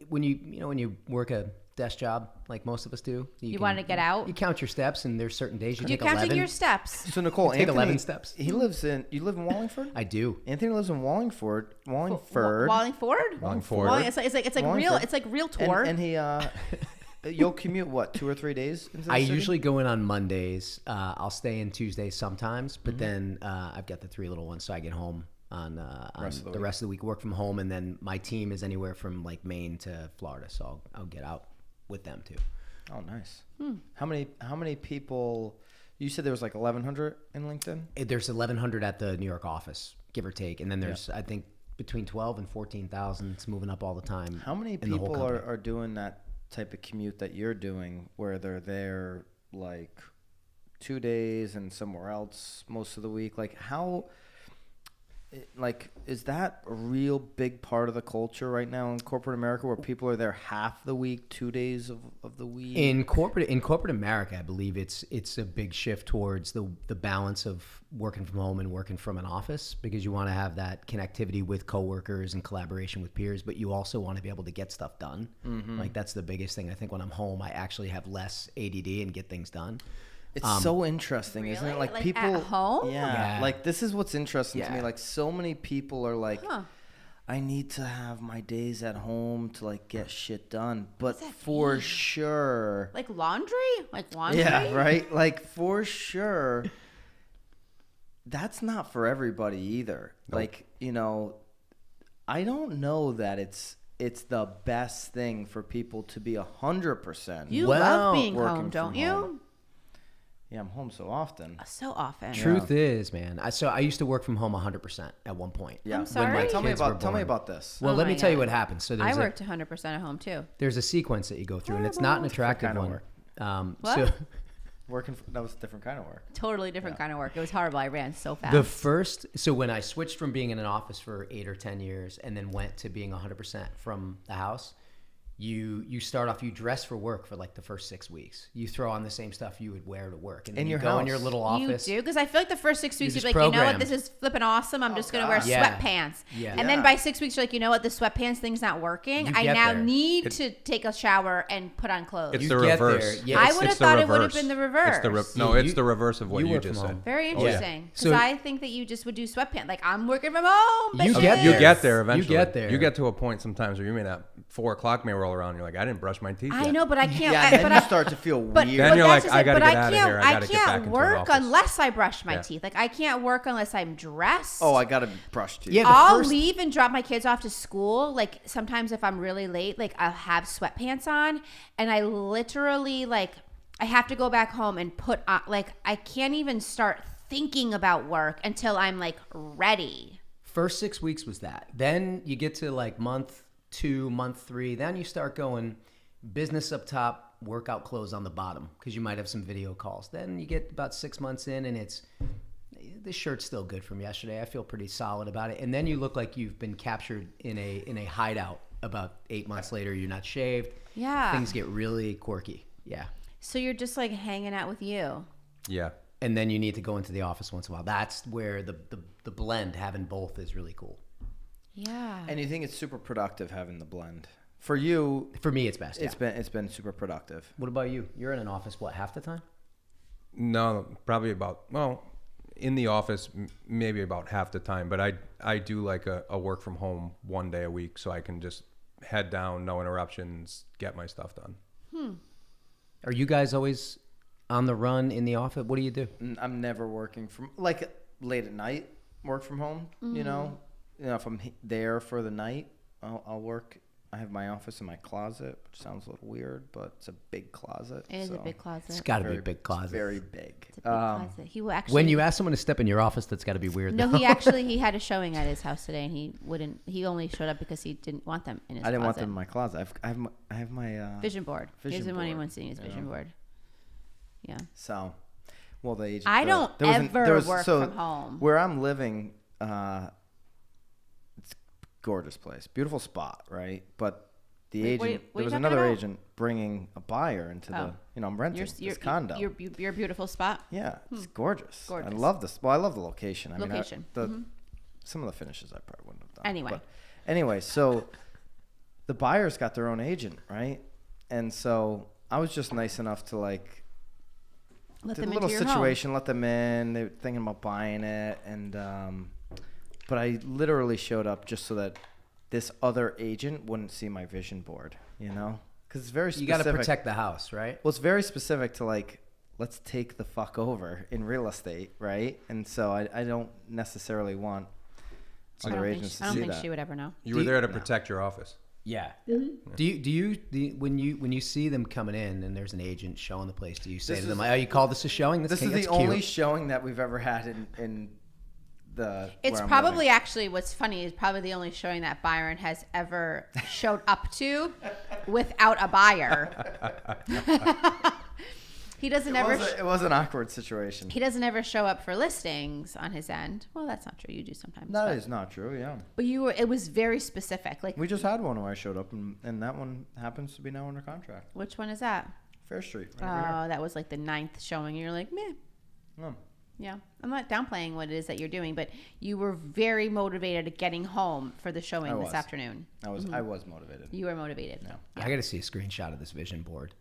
when you work a desk job like most of us do, You wanna get out? You count your steps, and there's certain days you you're take counting 11. your steps. So Nicole, Take Anthony, 11 steps. You live in Wallingford? I do. Anthony lives in Wallingford. Wallingford? Wallingford. It's like real. Wallingford. It's like real tour. And he you'll commute what, 2 or 3 days into the I city? usually go in on Mondays. I'll stay in Tuesdays sometimes, Mm-hmm. but then I've got the 3 little ones, so I get home on the rest of the week, work from home, and then my team is anywhere from like Maine to Florida, so I'll get out with them too. Oh, nice. How many people? You said there was like 1,100 in LinkedIn. There's 1,100 at the New York office, give or take, and then there's I think between 12 and 14,000. It's moving up all the time. How many in the whole people company. are doing that type of commute that you're doing, where they're there like 2 days and somewhere else most of the week? Like how? Like, is that a real big part of the culture right now in corporate America, where people are there half the week, 2 days of the week? In corporate America, I believe it's a big shift towards the balance of working from home and working from an office, because you want to have that connectivity with coworkers and collaboration with peers, but you also want to be able to get stuff done. Like that's the biggest thing. I think when I'm home, I actually have less ADD and get things done. It's so interesting, isn't it? Really? Like Like people at home? Yeah, Yeah. like this is what's interesting to me. Yeah. Like so many people are like, Huh. I need to have my days at home to like get shit done. But that for mean? sure, Like laundry? yeah, right. Like for sure, that's not for everybody either. Nope. Like I don't know that it's the best thing for people to be 100%. You Well, love being working home, from don't you? home. Yeah, I'm home so often. So often. Truth is, man. I used to work from home 100% at one point. Yeah. I'm sorry? Tell me kids were about born. this. Well, Oh let me my tell you God. what happened. So I there's worked 100% at home too. there's a sequence that you go through, and it's not an attractive kind of one. work? What? So That was a different kind of work. Totally different kind of work. It was horrible. I ran so fast. when I switched from being in an office for 8 or 10 years and then went to being 100% from the house, you start off, you dress for work for like the first 6 weeks. You throw on the same stuff you would wear to work, and then In you your go in house. your little office. You do? Because I feel like the first 6 weeks, You're you'd be like, just you know what, programmed. this is flipping awesome. I'm just going to wear God. Yeah. sweatpants. Yeah. And then Yeah. by 6 weeks, you're like, you know what, the sweatpants thing's not working. You I get now there. need to take a shower and put on clothes. It's You the get there. reverse. Yeah, I it's- would have it's the thought it would have reverse. been the It's the reverse. no, You- it's the reverse of what you you work just from said. home. Very Yeah. interesting. Because So- I think that you just would do sweatpants. Like, I'm working from home. You bitches. get You there. get there eventually. You get there. You get to a point sometimes where you may not 4 o'clock may roll around. And you're like, I didn't brush my teeth. I yet. know, but I can't. Yeah, but and then you start to feel But, weird. Then but you're that's like, just I it. gotta But get outta here. I gotta I get back can't into an work office. unless I brush my Yeah. teeth. Like, I can't work unless I'm dressed. Oh, I gotta brush teeth. Yeah, the I'll first- leave and drop my kids off to school. Like, sometimes if I'm really late, like, I'll have sweatpants on, and I literally, like, I have to go back home and put on, like, I can't even start thinking about work until I'm, like, ready. First 6 weeks was that. Then you get to like month 2, month 3. Then you start going business up top, workout clothes on the bottom, because you might have some video calls. Then you get about 6 months in, and it's, this shirt's still good from yesterday. I feel pretty solid about it. And then you look like you've been captured in a hideout. About 8 months later, you're not shaved. Yeah. Things get really quirky. Yeah. So you're just, like, hanging out with you. Yeah. And then you need to go into the office once in a while. That's where the blend, having both, is really cool. Yeah. And you think it's super productive having the blend for you, For me, it's best. Yeah. it's been super productive. What about you? You're in an office, what, half the time? No, probably in the office, maybe about half the time. But I do like a work from home one day a week, so I can just head down, no interruptions, get my stuff done. Are you guys always on the run in the office? What do you do? I'm never working from like late at night. Work from home. You know, if I'm there for the night, I'll work. I have my office in my closet, which sounds a little weird, but it's a big closet. It is a so big closet. It's got to be very- a big It's closet. very big. It's a big closet. He will actually. When you ask someone to step in your office, that's got to be weird. No, though. he had a showing at his house today, and he only showed up because he didn't want them in his I didn't want closet. them in my closet. I have my Vision board. Vision Here's the one he board, wants to see his you vision know? board. Yeah. So, well, the agent. I don't there wasn't- ever there was- work so from home. Where I'm living, it's a gorgeous place, beautiful spot, right? But the Wait, agent, what are you there was talking another about? agent bringing a buyer into Oh. I'm renting this condo. Your beautiful spot. Yeah, it's gorgeous. Gorgeous. I love this. Well, I love the location. I Location. mean, some of the finishes I probably wouldn't have done. Anyway. But anyway, so the buyers got their own agent, right? And so I was just nice enough to like Let did them a little into your situation, let them in. They were thinking about buying it, and but I literally showed up just so that this other agent wouldn't see my vision board, you know, because it's very You specific. got to protect the house, right? Well, it's very specific to like, let's take the fuck over in real estate, right? And so I don't necessarily want I other don't think, agents I don't to see think that. she would ever know. You were there to protect your office. Yeah. When you see them coming in and there's an agent showing the place, do you say This to them, is- "Oh, you call this a showing? This is That's the only cute." showing that we've ever had in the. It's where I'm probably living. actually what's funny is probably the only showing that Byron has ever showed up to without a buyer. He doesn't ever. It was an awkward situation. He doesn't ever show up for listings on his end. Well, that's not true. You do sometimes. That but, is not true. Yeah, But you were. It was very specific. Like, we just had one where I showed up, and that one happens to be now under contract. which one is that? Fair Street. Oh, Right over that was like the 9th showing. You're like, meh. here. Oh. Yeah, I'm not downplaying what it is that you're doing, but you were very motivated at getting home for the showing I this was. afternoon. I was motivated. You were motivated. Yeah. I got to see a screenshot of this vision board.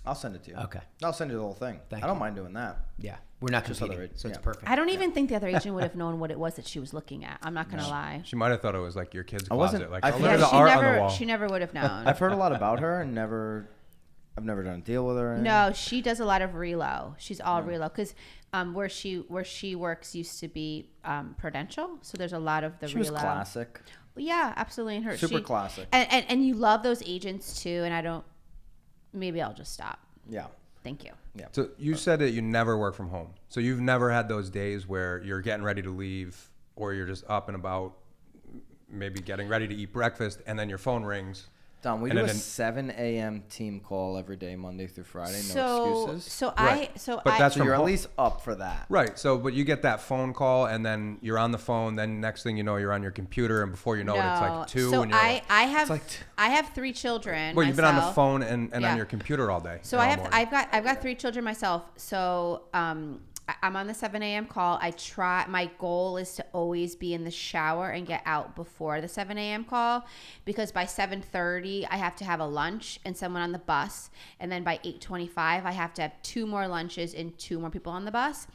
I'll send it to you. Okay. I'll send you the whole thing. Thank I don't you. mind doing that. Yeah, we're not Just competing, other- so it's yeah. perfect. I don't even think the other agent would have known what it was that she was looking at. I'm not gonna lie. She might have thought it was like your kid's I wasn't- closet. Like, I oh, feel look at like the art on the never, wall. she never would have known. I've heard a lot about her and I've never done a deal with her. or anything. No, she does a lot of relo. She's all relo because where she works used to be Prudential, so there's a lot of the She relo. was classic. Yeah, absolutely. And her Super classic. And you love those agents too. And I don't. Maybe I'll just stop. Yeah. Thank you. Yeah. So you said that you never work from home. So you've never had those days where you're getting ready to leave or you're just up and about, maybe getting ready to eat breakfast, and then your phone rings. Don, we And do a then- 7 a.m. team call every day, Monday through Friday. No So excuses. Right. So But that's So from you're at home. least up for that. Right. So, but you get that phone call, and then you're on the phone. Then next thing you know, you're on your computer, and before you know it, it's like 2. So and you're like, I have like I have 3 children. well, you've been on the myself. phone and Yeah. on your computer all day. So all I have morning. I've got 3 children myself. So I'm on the 7 a.m. call. My goal is to always be in the shower and get out before the 7 a.m. call, because by 7:30 I have to have a lunch and someone on the bus, and then by 8:25 I have to have 2 more lunches and 2 more people on the bus.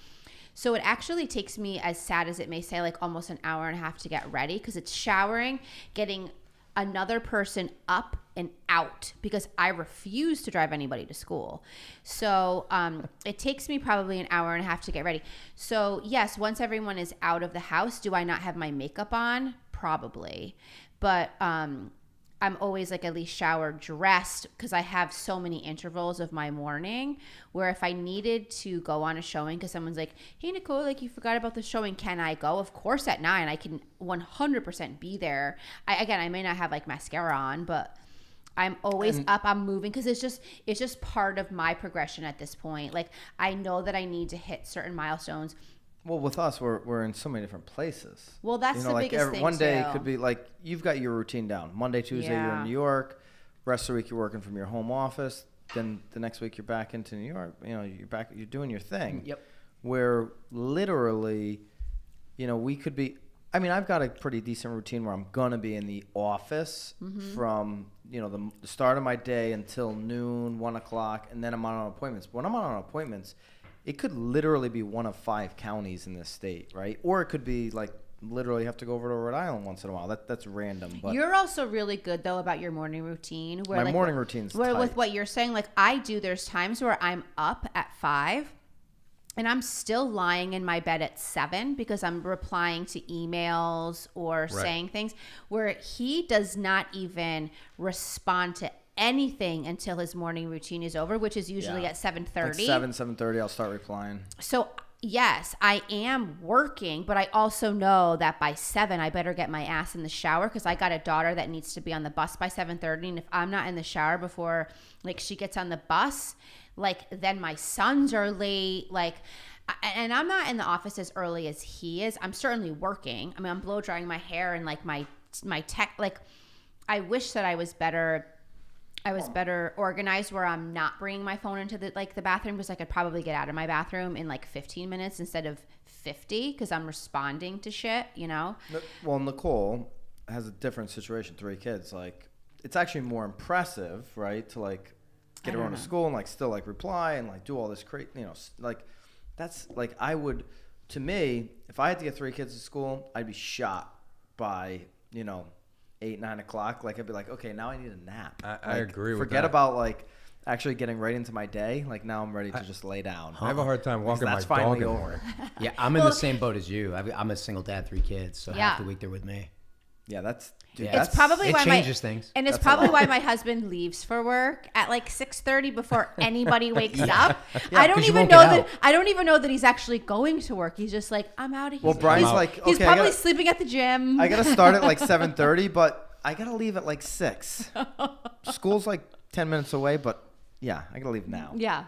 So it actually takes me, as sad as it may say, like almost an hour and a half to get ready, because it's showering, getting another person up and out, because I refuse to drive anybody to school. So it takes me probably an hour and a half to get ready. So yes, once everyone is out of the house, do I not have my makeup on? Probably. But I'm always like at least showered, dressed, because I have so many intervals of my morning where if I needed to go on a showing because someone's like, hey, Nicole, like you forgot about the showing, can I go? Of course at 9, I can 100% be there. I may not have like mascara on, but I'm always up, I'm moving, because it's just part of my progression at this point. Like I know that I need to hit certain milestones. Well, with us, we're in so many different places. Well, that's the biggest thing, one day too. could be like you've got your routine down. Monday, Tuesday, you're Yeah. in New York. Rest of the week, you're working from your home office. Then the next week, you're back into New York. You know, you're doing your thing. Yep. Where literally, you know, we could be. I mean, I've got a pretty decent routine where I'm gonna be in the office from the start of my day until noon, 1 o'clock, and then I'm on appointments. When I'm on appointments, it could literally be one of 5 counties in this state, right? Or it could be like literally have to go over to Rhode Island once in a while. That's random. But You're also really good though about your morning routine. Where my morning routine's where tight. with what you're saying, like I do. There's times where I'm up at 5. And I'm still lying in my bed at 7 because I'm replying to emails or saying things, where he does not even respond to anything until his morning routine is over, which is usually at 7:30. Like 7:30, I'll start replying. So yes, I am working, but I also know that by 7, I better get my ass in the shower because I got a daughter that needs to be on the bus by 7:30. And if I'm not in the shower before like she gets on the bus, like then my sons are late, like, and I'm not in the office as early as he is. I'm certainly working. I mean, I'm blow drying my hair and like my tech, like I wish that I was better organized where I'm not bringing my phone into the bathroom, because I could probably get out of my bathroom in like 15 minutes instead of 50 because I'm responding to shit, Well, Nicole has a different situation, 3 kids. Like, it's actually more impressive, right, to like get her to school and like still like reply and like do all this like that's like to me, if I had to get 3 kids to school, I'd be shot by 8, 9 o'clock. Like I'd be like, okay, now I need a nap. I agree with that. Forget about like actually getting right into my day. Like now I'm ready to just lay down. I have a hard time walking my dog in the morning. Yeah, I'm in the same boat as you. I'm a single dad, 3 kids, so half the week they're with me. Yeah, that's it's probably why changes things. And it's probably why my husband leaves for work at like 6:30 before anybody wakes up. I don't even know that he's actually going to work. He's just like, I'm out of here. Well, Brian's like, okay, he's probably sleeping at the gym. I gotta start at like 7:30, but I gotta leave at like 6. School's like 10 minutes away, but yeah, I gotta leave now. Yeah.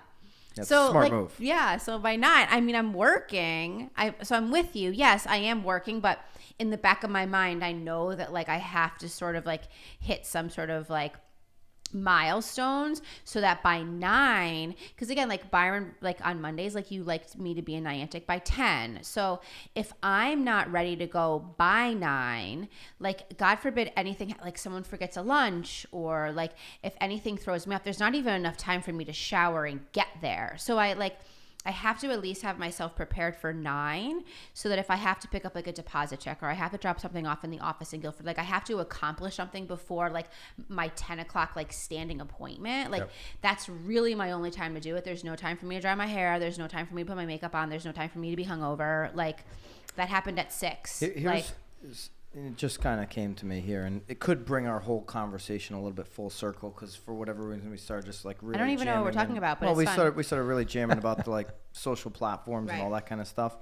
That's so a smart like, move. Yeah. So by 9, I mean, I'm working. So I'm with you. Yes, I am working, but in the back of my mind, I know that like I have to sort of like hit some sort of like milestones so that by 9, because again, like Byron, like on Mondays, like you liked me to be a Niantic by 10. So if I'm not ready to go by 9, like God forbid anything, like someone forgets a lunch or like if anything throws me off, there's not even enough time for me to shower and get there. So I have to at least have myself prepared for 9 so that if I have to pick up like a deposit check or I have to drop something off in the office in Guilford, like I have to accomplish something before like my 10 o'clock like standing appointment. Like that's really my only time to do it. There's no time for me to dry my hair. There's no time for me to put my makeup on. There's no time for me to be hungover. Like that happened at 6. It just kind of came to me here, and it could bring our whole conversation a little bit full circle because for whatever reason we started just like really. I don't even know what we're talking about, but it's we started really jamming about the like social platforms and all that kind of stuff.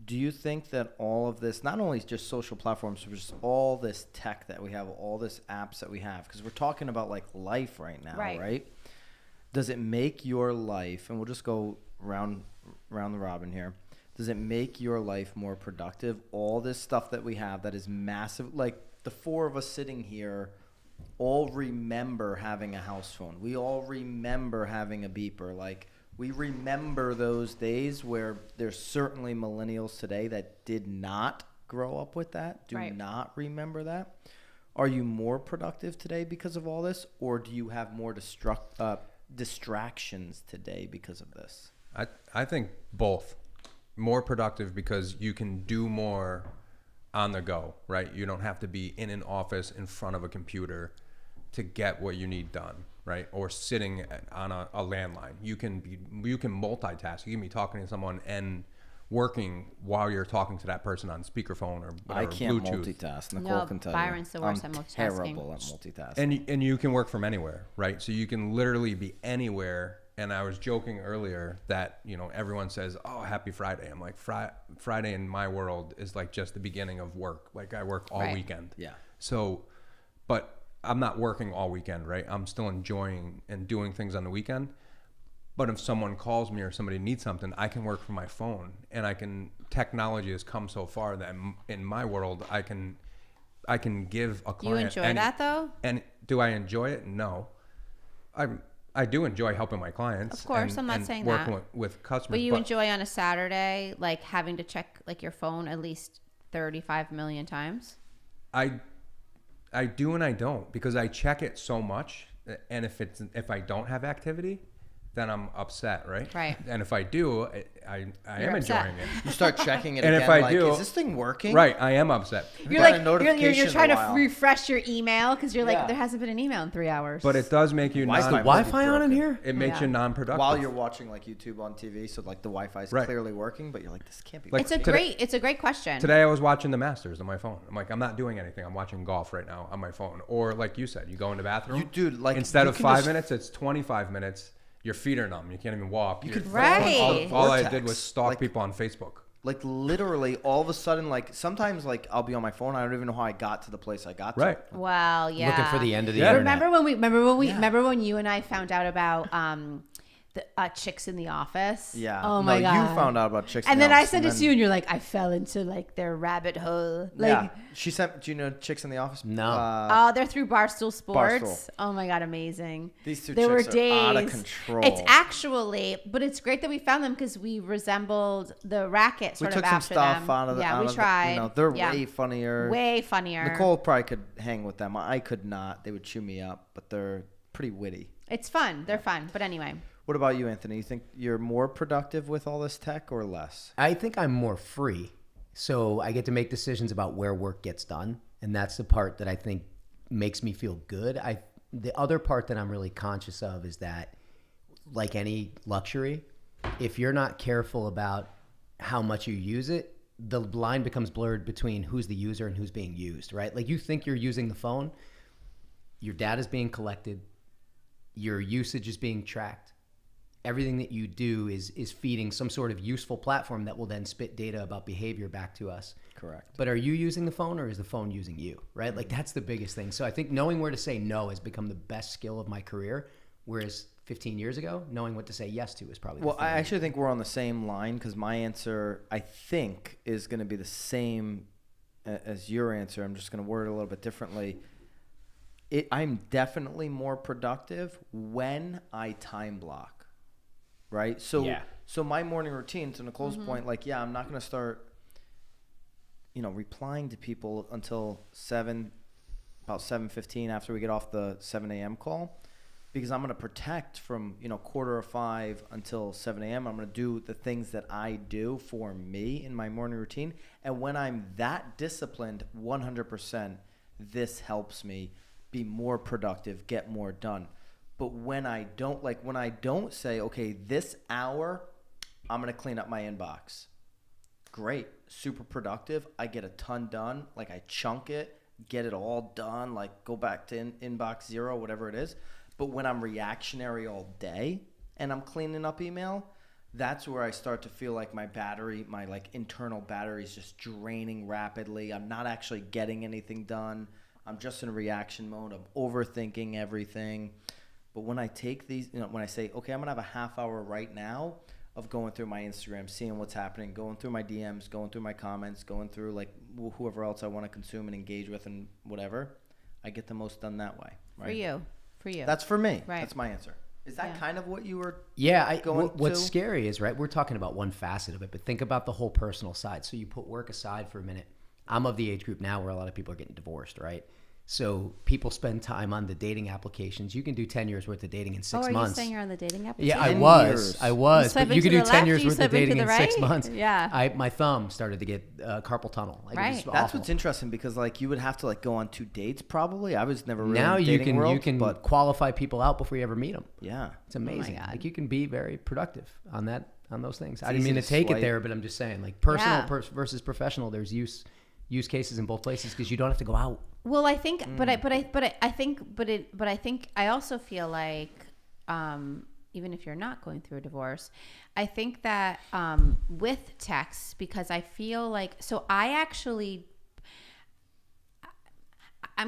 Do you think that all of this, not only just social platforms, but just all this tech that we have, all this apps that we have, because we're talking about like life right now, right? Does it make your life, and we'll just go round the robin here. Does it make your life more productive? All this stuff that we have that is massive, like the 4 of us sitting here all remember having a house phone. We all remember having a beeper. Like we remember those days where there's certainly millennials today that did not grow up with that, do not remember that. Are you more productive today because of all this, or do you have more distractions today because of this? I think both. More productive because you can do more on the go, right? You don't have to be in an office in front of a computer to get what you need done, right? Or sitting on a landline. You can multitask. You can be talking to someone and working while you're talking to that person on speakerphone or whatever, I can't Bluetooth. Multitask. Nicole can tell you. Byron's the worst at multitasking. Terrible at multitasking. And you can work from anywhere, right? So you can literally be anywhere. And I was joking earlier that, everyone says, oh, happy Friday. I'm like, Friday in my world is like just the beginning of work. Like I work all weekend. Yeah. So, but I'm not working all weekend, right? I'm still enjoying and doing things on the weekend. But if someone calls me or somebody needs something, I can work from my phone. And technology has come so far that in my world, I can give a client. You enjoy that though? And do I enjoy it? No. I do enjoy helping my clients. Of course, I'm not saying that. Working with customers. But you enjoy on a Saturday, like having to check like your phone at least 35 million times? I do and I don't, because I check it so much, and if I don't have activity, then I'm upset, right? Right. And if I do, I You're am upset. enjoying it. You start checking it And again. if I like, do- is this thing working? Right, I am upset. You're got a like notification you're in trying a to while. refresh your email because you're like Yeah. there hasn't been an email in 3 hours. But it does make you Wi-Fi non. must be Wi-Fi on in broken. here? It makes Yeah. you non-productive. While you're watching like YouTube on TV, so like the Wi-Fi is Right. clearly working, but you're like, this can't be. Like, it's a working. great question. Today I was watching the Masters on my phone. I'm like, I'm not doing anything. I'm watching golf right now on my phone. Or like you said, you go in the bathroom. You- dude, like, instead you of can 5 just- minutes, it's 25 minutes. Your feet are numb. You can't even walk. You could Right. All I vortex. did was stalk Like- people on Facebook. Like literally, all of a sudden, like sometimes, like I'll be on my phone. I don't even know how I got to the place I got Right. to. Well, yeah. Looking for the end of the Yeah. internet. Remember when you and I found out about the chicks in the office? Yeah. Oh my god. You found out about chicks. And in then the I Office, sent and it to you, and you're like, I fell into like their rabbit hole. Like, yeah. She sent. Do you know Chicks in the Office? No. oh, they're through Barstool Sports. Barstool. Oh my god, amazing. These two there were chicks are days. out of control. It's actually, but it's great that we found them because we resembled the racket we sort took of some after stuff them. out of the. Yeah, out we of tried. The, you know, they're Yeah. way funnier. Way funnier. Nicole probably could hang with them. I could not. They would chew me up, but they're pretty witty. It's fun. They're fun. But anyway. What about you, Anthony? You think you're more productive with all this tech or less? I think I'm more free. So I get to make decisions about where work gets done. And that's the part that I think makes me feel good. The other part that I'm really conscious of is that, like any luxury, if you're not careful about how much you use it, the line becomes blurred between who's the user and who's being used, right? Like you think you're using the phone, your data is being collected, your usage is being tracked. Everything that you do is feeding some sort of useful platform that will then spit data about behavior back to us. Correct. But are you using the phone or is the phone using you, right? Like that's the biggest thing. So I think knowing where to say no has become the best skill of my career, whereas 15 years ago, knowing what to say yes to is probably Well, the I thing. actually think we're on the same line because my answer, I think, is going to be the same as your answer. I'm just going to word it a little bit differently. I'm definitely more productive when I time block. Right. So, Yeah. so my morning routine, to Nicole's point, like, yeah, I'm not going to start, replying to people until about 7:15 after we get off the 7 a.m. call, because I'm going to protect from, 4:45 until 7 a.m. I'm going to do the things that I do for me in my morning routine. And when I'm that disciplined, 100%, this helps me be more productive, get more done. But when I don't say, okay, this hour, I'm going to clean up my inbox. Great. Super productive. I get a ton done. Like I chunk it, get it all done, like go back to inbox 0, whatever it is. But when I'm reactionary all day and I'm cleaning up email, that's where I start to feel like my battery, my like internal battery is just draining rapidly. I'm not actually getting anything done. I'm just in reaction mode. I'm overthinking everything. But when I take these, when I say, okay, I'm going to have a half hour right now of going through my Instagram, seeing what's happening, going through my DMs, going through my comments, going through like whoever else I want to consume and engage with and whatever, I get the most done that way. Right? For you. That's for me. Right. That's my answer. Is that Yeah. kind of what you were Yeah, going what's to? scary is, right, we're talking about one facet of it, but think about the whole personal side. So you put work aside for a minute. I'm of the age group now where a lot of people are getting divorced, right? So people spend time on the dating applications. You can do 10 years worth of dating in 6 are months. you saying you're on the dating application? Yeah, I 10 was. years. I You was. swiping But you to could do the 10 left, years you worth of swiping to dating the in 6 right? months. Yeah. My thumb started to get carpal tunnel. Like, it was Right. just That's awful. what's interesting because like you would have to like go on 2 dates probably. I was never really Now in the you dating can world, you can but qualify people out before you ever meet them. yeah. It's amazing. God. Like you can be very productive on those things. I It's didn't mean easy to to take swipe. it there, but I'm just saying, like personal Yeah. versus professional. There's use cases in both places because you don't have to go out. Well, I think, I think I also feel like, even if you're not going through a divorce, I think that with text, because I feel like, so I'm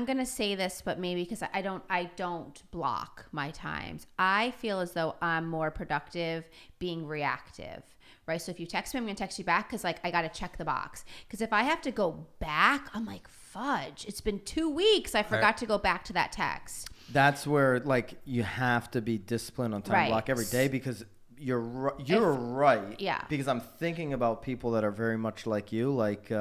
going to say this, but maybe because I don't block my times. I feel as though I'm more productive being reactive, right? So if you text me, I'm going to text you back because like I got to check the box. Because if I have to go back, I'm like, fudge, it's been 2 weeks. I forgot to go back to that text. That's where like you have to be disciplined on time Right. block every day because you're right. Yeah. Because I'm thinking about people that are very much like you. Like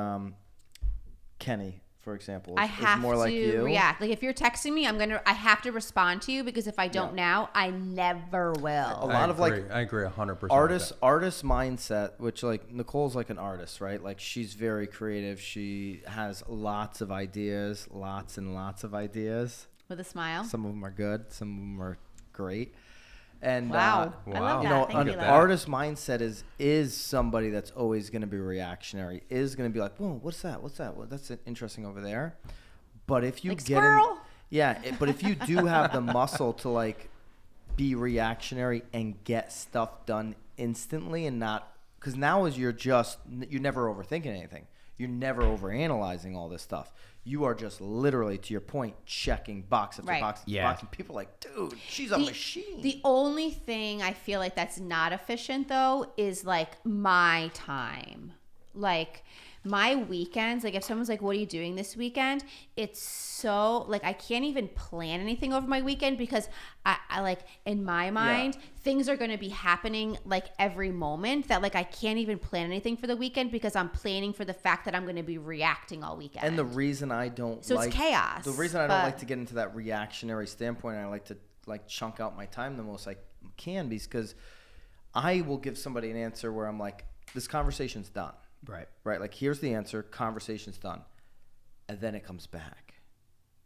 Kenny, for example, I is have more to like you. react. Like if you're texting me, I have to respond to you because if I don't Yeah. now, I never A will. lot of like I agree 100%. artist mindset, which like Nicole's like an artist, right? Like she's very creative. She has lots of ideas, lots and lots of ideas. With a smile. Some of them are good, some of them are great. And Wow. I love you that. know, Thank an you, Liv. artist mindset is somebody that's always going to be reactionary. Is going to be like, whoa, what's that? What's that? Well, that's interesting over there. But if you Like get squirrel. but if you do have the muscle to like be reactionary and get stuff done instantly and not, because now you're never overthinking anything. You're never overanalyzing all this stuff. You are just literally, to your point, checking box after Right. box after Yeah. box. And people are like, dude, she's a machine. The only thing I feel like that's not efficient though is like my time. Like my weekends, like if someone's like, what are you doing this weekend? It's so like I can't even plan anything over my weekend because I like in my mind, things are going to be happening like every moment that like I can't even plan anything for the weekend because I'm planning for the fact that I'm going to be reacting all weekend. And the reason I don't So it's chaos, The reason I but- don't like to get into that reactionary standpoint, I like to like chunk out my time the most I can, because I will give somebody an answer where I'm like, this conversation's done. Right. Right? Like, here's the answer, conversation's done. And then it comes back.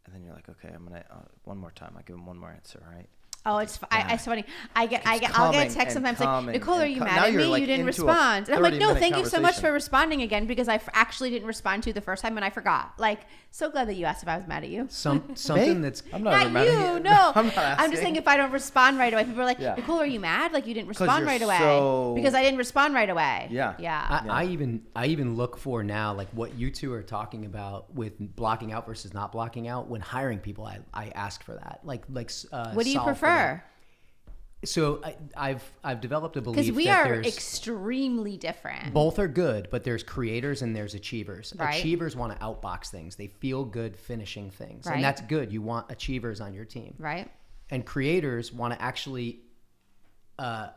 And then you're like, okay, I'm going to, one more time. I give them one more answer, right? Oh, it's funny. I'll get a coming text and sometimes like, coming Nicole, are and you now mad at you're, me? like, You didn't into a respond. And I'm like, no, 30-minute thank you so much conversation. for responding again because I actually didn't respond to you the first time and I forgot. Like, so glad that you asked if I was mad at you. Something that's I'm not, ever Not mad you, at you. no. I'm not I'm just asking. saying if I don't respond right away, people are like, Yeah. Nicole, are you mad? Like you didn't respond you're right away so- because I didn't respond right away. Yeah. Yeah. I even look for now, like what you two are talking about with blocking out versus not blocking out. When hiring people, I ask for that. Like What do you solve for that. prefer? So I've developed a belief Because we that are there's extremely different. both are good, but there's creators and there's achievers. Right. Achievers want to outbox things. They feel good finishing things, Right. and that's good. You want achievers on your team, Right? and creators want to actually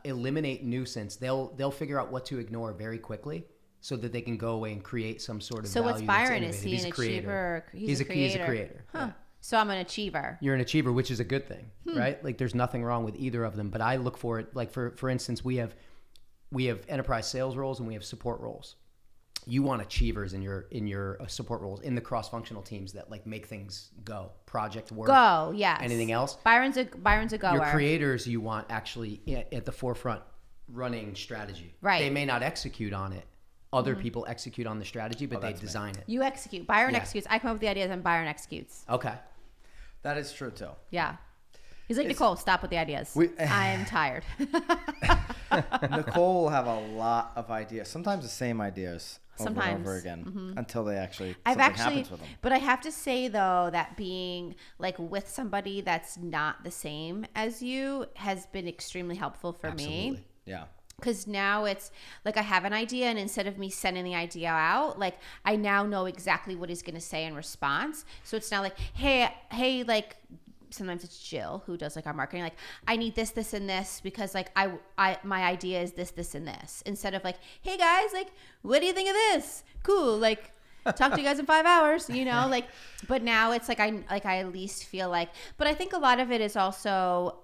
eliminate nuisance. They'll figure out what to ignore very quickly, so that they can go away and create some sort of So value. what's that's Byron? Is innovative. he He's an a creator. achiever? He's a creator. Huh. Yeah. So I'm an achiever. You're an achiever, which is a good thing, right? Like there's nothing wrong with either of them. But I look for it. Like for instance, we have enterprise sales roles and we have support roles. You want achievers in your support roles in the cross-functional teams that like make things go, project work, Go, yes. anything else. Byron's a goer. Your creators, you want actually at the forefront running strategy. Right. They may not execute on it. Other people execute on the strategy, but they design it. You execute. Byron Yeah. executes. I come up with the ideas and Byron executes. Okay. That is true, too. Yeah. He's like, Nicole, stop with the ideas. I'm tired. Nicole will have a lot of ideas. Sometimes the same ideas over and Sometimes. over again until they actually I've something actually, happens with them. but I have to say though that being like with somebody that's not the same as you has been extremely helpful for me. Absolutely. Yeah. Because now it's like I have an idea, and instead of me sending the idea out, like I now know exactly what he's going to say in response. So it's now like, hey, like sometimes it's Jill who does like our marketing. Like I need this, this, and this because like my idea is this, this, and this. Instead of like, hey guys, like what do you think of this? Cool, like. Talk to you guys in 5 hours, you know, like, but now it's like I at least feel like, but I think a lot of it is also,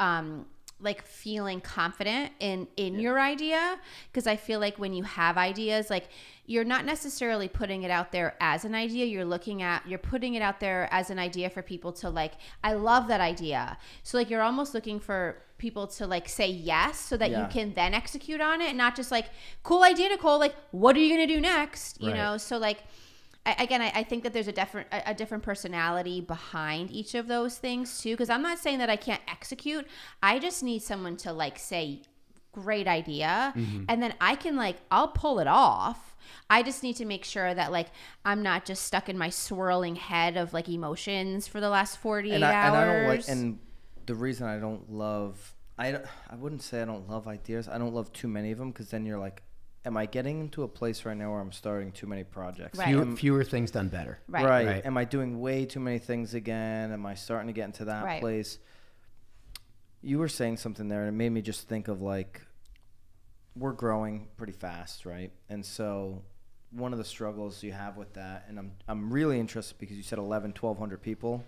like feeling confident in your idea. Cause I feel like when you have ideas, like you're not necessarily putting it out there as an idea. You're putting it out there as an idea for people to like, I love that idea. So like, you're almost looking for people to like say yes so that you can then execute on it. Not just like, cool idea, Nicole. Like, what are you going to do next? You know? So like, I think that there's a different personality behind each of those things too. Because I'm not saying that I can't execute. I just need someone to like say, great idea, and then I can like I'll pull it off. I just need to make sure that like I'm not just stuck in my swirling head of like emotions for the last 48 hours. And I don't like. And the reason I don't love, I wouldn't say I don't love ideas. I don't love too many of them because then you're like, am I getting into a place right now where I'm starting too many projects? Right. Fewer things done better. Right. Am I doing way too many things again? Am I starting to get into that place? You were saying something there, and it made me just think of like, we're growing pretty fast, right? And so one of the struggles you have with that, and I'm really interested because you said 1,100 people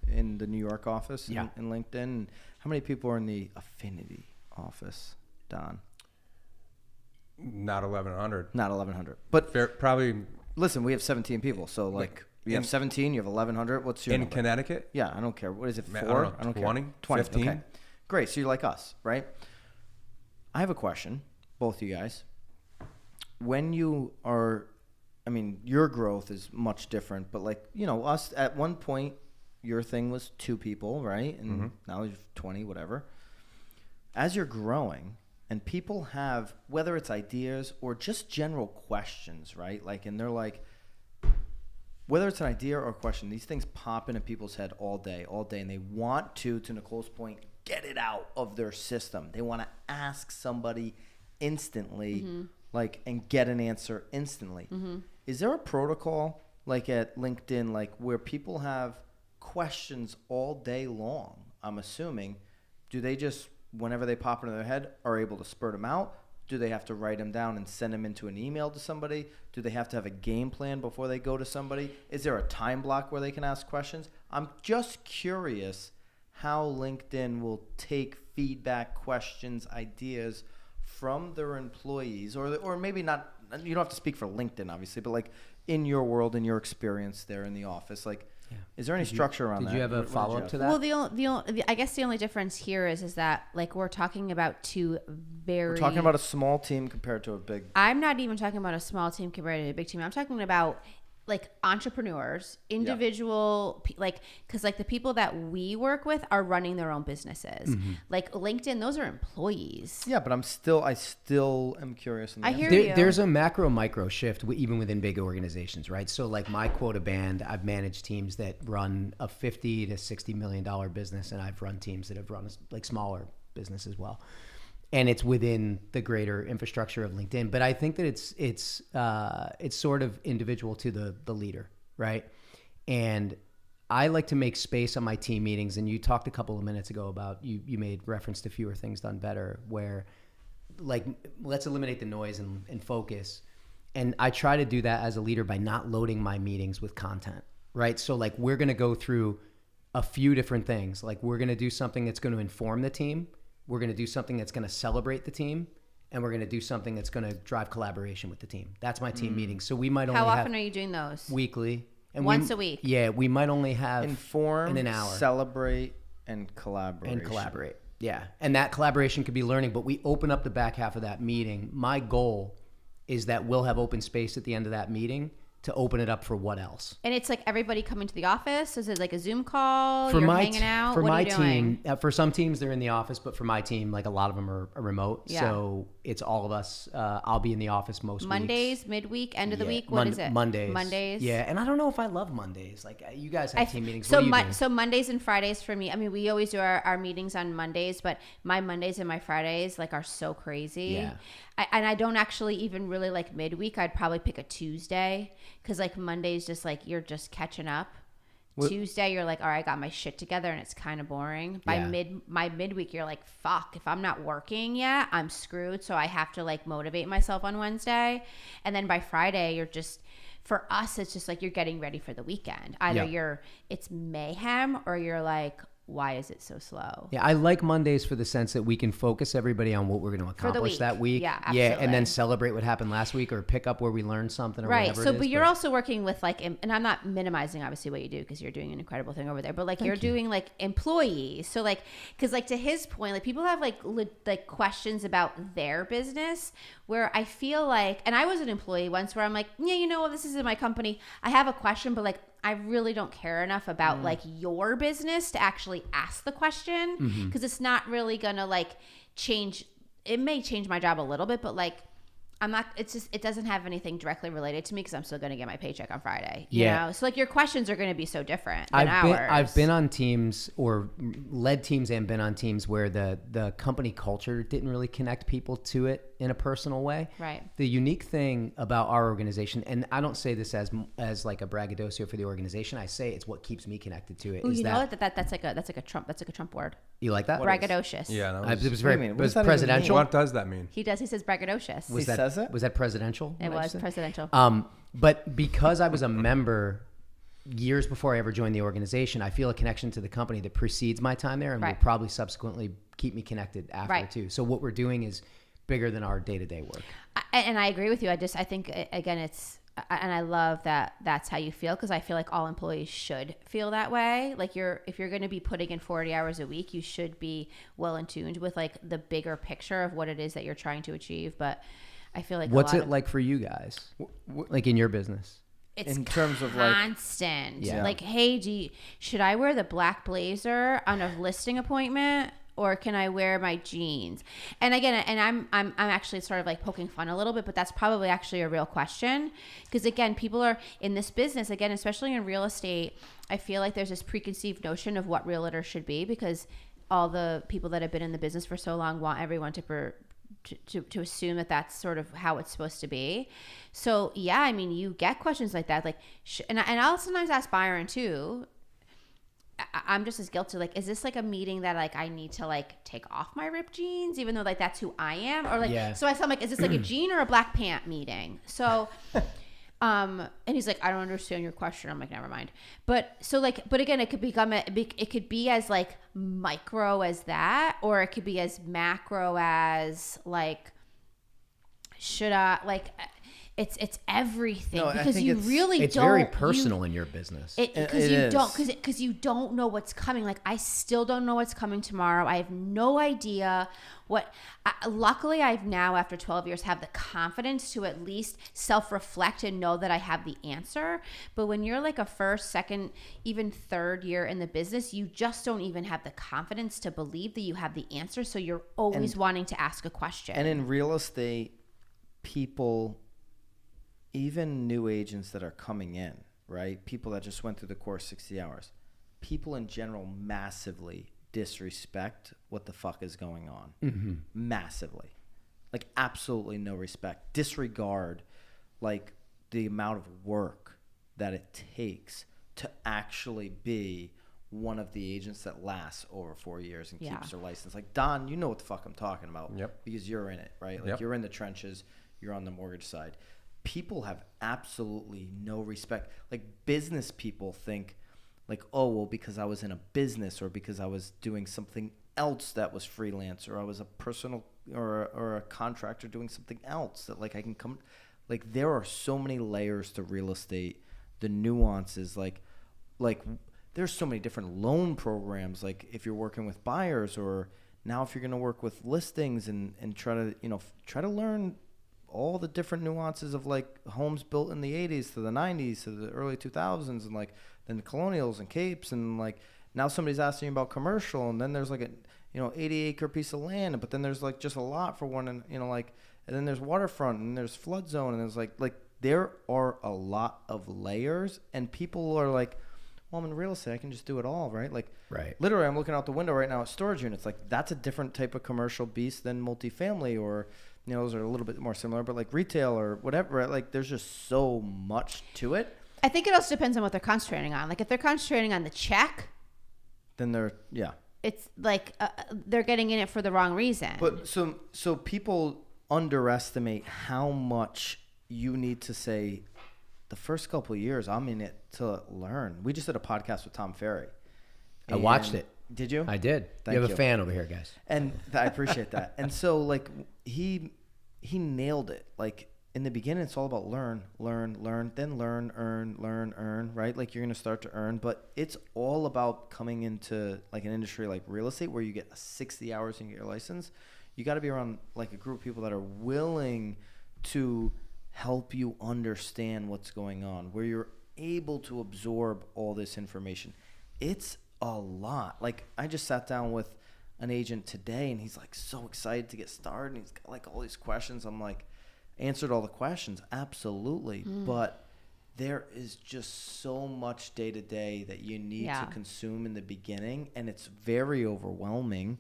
in the New York office in LinkedIn. How many people are in the Affinity office, Don? Not 1,100. Not 1,100, but Probably listen, we have 17 people, so like you have 17, you have 1,100. What's your in number? Connecticut. Yeah, I don't care. What is it? 4? I don't know, 20, care. 20. 15. Okay. Great. So you're like us, right? I have a question, both you guys. When you are, I mean, your growth is much different, but like, you know, us at one point, your thing was 2 people, right? And now you've 20, whatever. As you're growing and people have, whether it's ideas or just general questions, right? Like, and they're like, whether it's an idea or a question, these things pop into people's head all day, and they want to Nicole's point, get it out of their system. They want to ask somebody instantly, like, and get an answer instantly. Is there a protocol, like at LinkedIn, like where people have questions all day long? I'm assuming, do they just, whenever they pop into their head, are able to spurt them out? Do they have to write them down and send them into an email to somebody? Do they have to have a game plan before they go to somebody? Is there a time block where they can ask questions? I'm just curious how LinkedIn will take feedback, questions, ideas from their employees, or maybe not. You don't have to speak for LinkedIn, obviously, but like in your world, in your experience there in the office, like, is there any structure around that? Did you have a What did you follow-up have? to that? Well, I guess the only difference here is that like we're talking about 2 very. We're talking about a small team compared to a big. I'm not even talking about a small team compared to a big team. I'm talking about like entrepreneurs, individual, like, because like the people that we work with are running their own businesses. Like LinkedIn, those are employees. Yeah, but I still am curious. I hear you. There's a macro micro shift even within big organizations, right? So like my quota band, I've managed teams that run a $50 to $60 million business, and I've run teams that have run like smaller business as well. And it's within the greater infrastructure of LinkedIn. But I think that it's sort of individual to the leader, right? And I like to make space on my team meetings. And you talked a couple of minutes ago about you made reference to fewer things done better, where like let's eliminate the noise and focus. And I try to do that as a leader by not loading my meetings with content, right? So like we're going to go through a few different things. Like we're going to do something that's going to inform the team. We're going to do something that's going to celebrate the team, and we're going to do something that's going to drive collaboration with the team. That's my team meeting. So we might only How have often are you doing those? weekly. And Once a week? Yeah, we might only have Inform, in an hour. celebrate, and collaborate. Yeah, and that collaboration could be learning, but we open up the back half of that meeting. My goal is that we'll have open space at the end of that meeting to open it up for what else. And it's like everybody coming to the office? Is it like a Zoom call? For You're my hanging out? For what my are you doing? team, for some teams they're in the office, but for my team, like a lot of them are remote. Yeah. So it's all of us. I'll be in the office most Mondays, weeks. midweek, end of the week? What is it? Mondays. Yeah, and I don't know if I love Mondays. Like you guys have team meetings. So What do you do? so Mondays and Fridays for me. I mean, we always do our meetings on Mondays, but my Mondays and my Fridays like are so crazy. Yeah. And I don't actually even really like midweek. I'd probably pick a Tuesday because like Monday's just like you're just catching up. Tuesday you're like, all right, I got my shit together, and it's kind of boring. By midweek you're like, fuck, if I'm not working yet, I'm screwed. So I have to like motivate myself on Wednesday, and then by Friday you're just. For us, it's just like you're getting ready for the weekend. Either it's mayhem, or you're like, why is it so slow? Yeah, I like Mondays for the sense that we can focus everybody on what we're going to accomplish that week. Yeah, and absolutely. then celebrate what happened last week, or pick up where we learned something, or Right. whatever So, it is. but you're also working with like, and I'm not minimizing obviously what you do because you're doing an incredible thing over there. But like you're doing like employees. So like, because like to his point, like people have like questions about their business. Where I feel like, and I was an employee once where I'm like, yeah, you know what, this is in my company. I have a question, but like I really don't care enough about like your business to actually ask the question because it's not really gonna like change. It may change my job a little bit, but like I'm not. It's just it doesn't have anything directly related to me because I'm still gonna get my paycheck on Friday. You know, so like your questions are gonna be so different than ours. I've been on teams or led teams and been on teams where the company culture didn't really connect people to it in a personal way. Right. The unique thing about our organization, and I don't say this as like a braggadocio for the organization. I say it's what keeps me connected to it. Ooh, is you know that what? That's like a Trump word. you like that? Braggadocious. Yeah, that It was, was very What do you mean? it What was does that even presidential. what does that mean? He does. He says braggadocious. Was He says it? Was that presidential? It what I was said? presidential. But because I was a member years before I ever joined the organization, I feel a connection to the company that precedes my time there and will Right. probably subsequently keep me connected after Right. too. So what we're doing is bigger than our day-to-day work. And I agree with you. I think again, and I love that that's how you feel, because I feel like all employees should feel that way. Like if you're going to be putting in 40 hours a week, you should be well in tuned with like the bigger picture of what it is that you're trying to achieve. But I feel like What's it like for you guys? Like in your business? it's in terms of, like- constant. Yeah. Like, hey, should I wear the black blazer on a listing appointment, or can I wear my jeans? And again, and I'm actually sort of like poking fun a little bit, but that's probably actually a real question, because again, people are in this business, again, especially in real estate. I feel like there's this preconceived notion of what realtors should be, because all the people that have been in the business for so long want everyone to assume that that's sort of how it's supposed to be. So yeah, I mean, you get questions like that, like, and I'll sometimes ask Byron too. I'm just as guilty. Like, is this like a meeting that like I need to like take off my ripped jeans, even though like that's who I am, or like, Yeah. so I feel like, is this like a jean or a black pant meeting? So, and he's like, I don't understand your question. I'm like, never mind. But so like, but again, it could it could be as like micro as that, or it could be as macro as like, should I like, it's everything, No, I because think you it's- really It's don't. very personal in your business. Because It you is. don't, because you don't know what's coming. Like, I still don't know what's coming tomorrow. I have no idea what. Luckily, I've now, after 12 years, have the confidence to at least self-reflect and know that I have the answer. But when you're like a first, second, even third year in the business, you just don't even have the confidence to believe that you have the answer. So you're always wanting to ask a question. And in real estate, people, even new agents that are coming in, right? People that just went through the course 60 hours. People in general massively disrespect what the fuck is going on. Mm-hmm. Massively. Like, absolutely no respect. Disregard, like, the amount of work that it takes to actually be one of the agents that lasts over 4 years and Yeah. keeps their license. Like, Don, you know what the fuck I'm talking about. Yep. Because you're in it, right? Like, Yep. you're in the trenches. You're on the mortgage side. People have absolutely no respect. Like, business people think, like, oh, well, because I was in a business, or because I was doing something else that was freelance, or I was a personal or a contractor doing something else, that like I can come. Like, there are so many layers to real estate, the nuances, like there's so many different loan programs, like if you're working with buyers, or now if you're going to work with listings and try to learn all the different nuances of like homes built in the 80s to the 90s to the early 2000s, and like then the colonials and capes, and like now somebody's asking you about commercial, and then there's like a 80-acre piece of land, but then there's like just a lot for one, and like, and then there's waterfront, and there's flood zone, and there's like there are a lot of layers, and people are like, well, I'm in real estate, I can just do it all, right? Like, Right. Literally, I'm looking out the window right now at storage units. Like, that's a different type of commercial beast than multifamily, or those are a little bit more similar, but like retail or whatever, right? Like, there's just so much to it. I think it also depends on what they're concentrating on. Like, if they're concentrating on the check, Then they're it's like they're getting in it for the wrong reason. But so people underestimate how much you need to say. The first couple of years, I'm in it to learn. We just did a podcast with Tom Ferry. I watched it. Did you? I did. Thank you have you. a fan over here, guys. And I appreciate that. And so, like, he nailed it. Like, in the beginning, it's all about learn, then learn, earn, right? Like, you're going to start to earn. But it's all about coming into, like, an industry like real estate where you get 60 hours and you get your license. You got to be around, like, a group of people that are willing to help you understand what's going on, where you're able to absorb all this information. It's a lot. Like, I just sat down with an agent today, and he's like so excited to get started, and he's got like all these questions. I'm like, answered all the questions, absolutely. But there is just so much day to day that you need to consume in the beginning, and it's very overwhelming.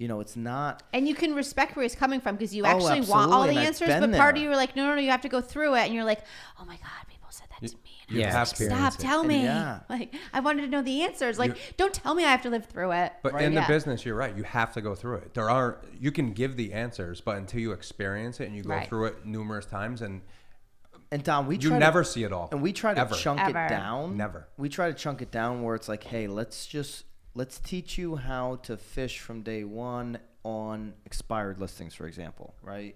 You know, it's not. And you can respect where he's coming from because you actually want absolutely, all the and I've answers, been but part of there. you are like, no, you have to go through it. And you're like, oh my God, people said that to me. And You I'm have like, to stop, tell me. Yeah. Like, I wanted to know the answers. Like, don't tell me I have to live through it. But Right. in the Yeah. business, you're right. You have to go through it. You can give the answers, but until you experience it and you go Right. through it numerous times, and And Don, you never see it all. And we try to Ever. chunk Ever. it down. Never. We try to chunk it down where it's like, hey, let's teach you how to fish from day one on expired listings, for example, right?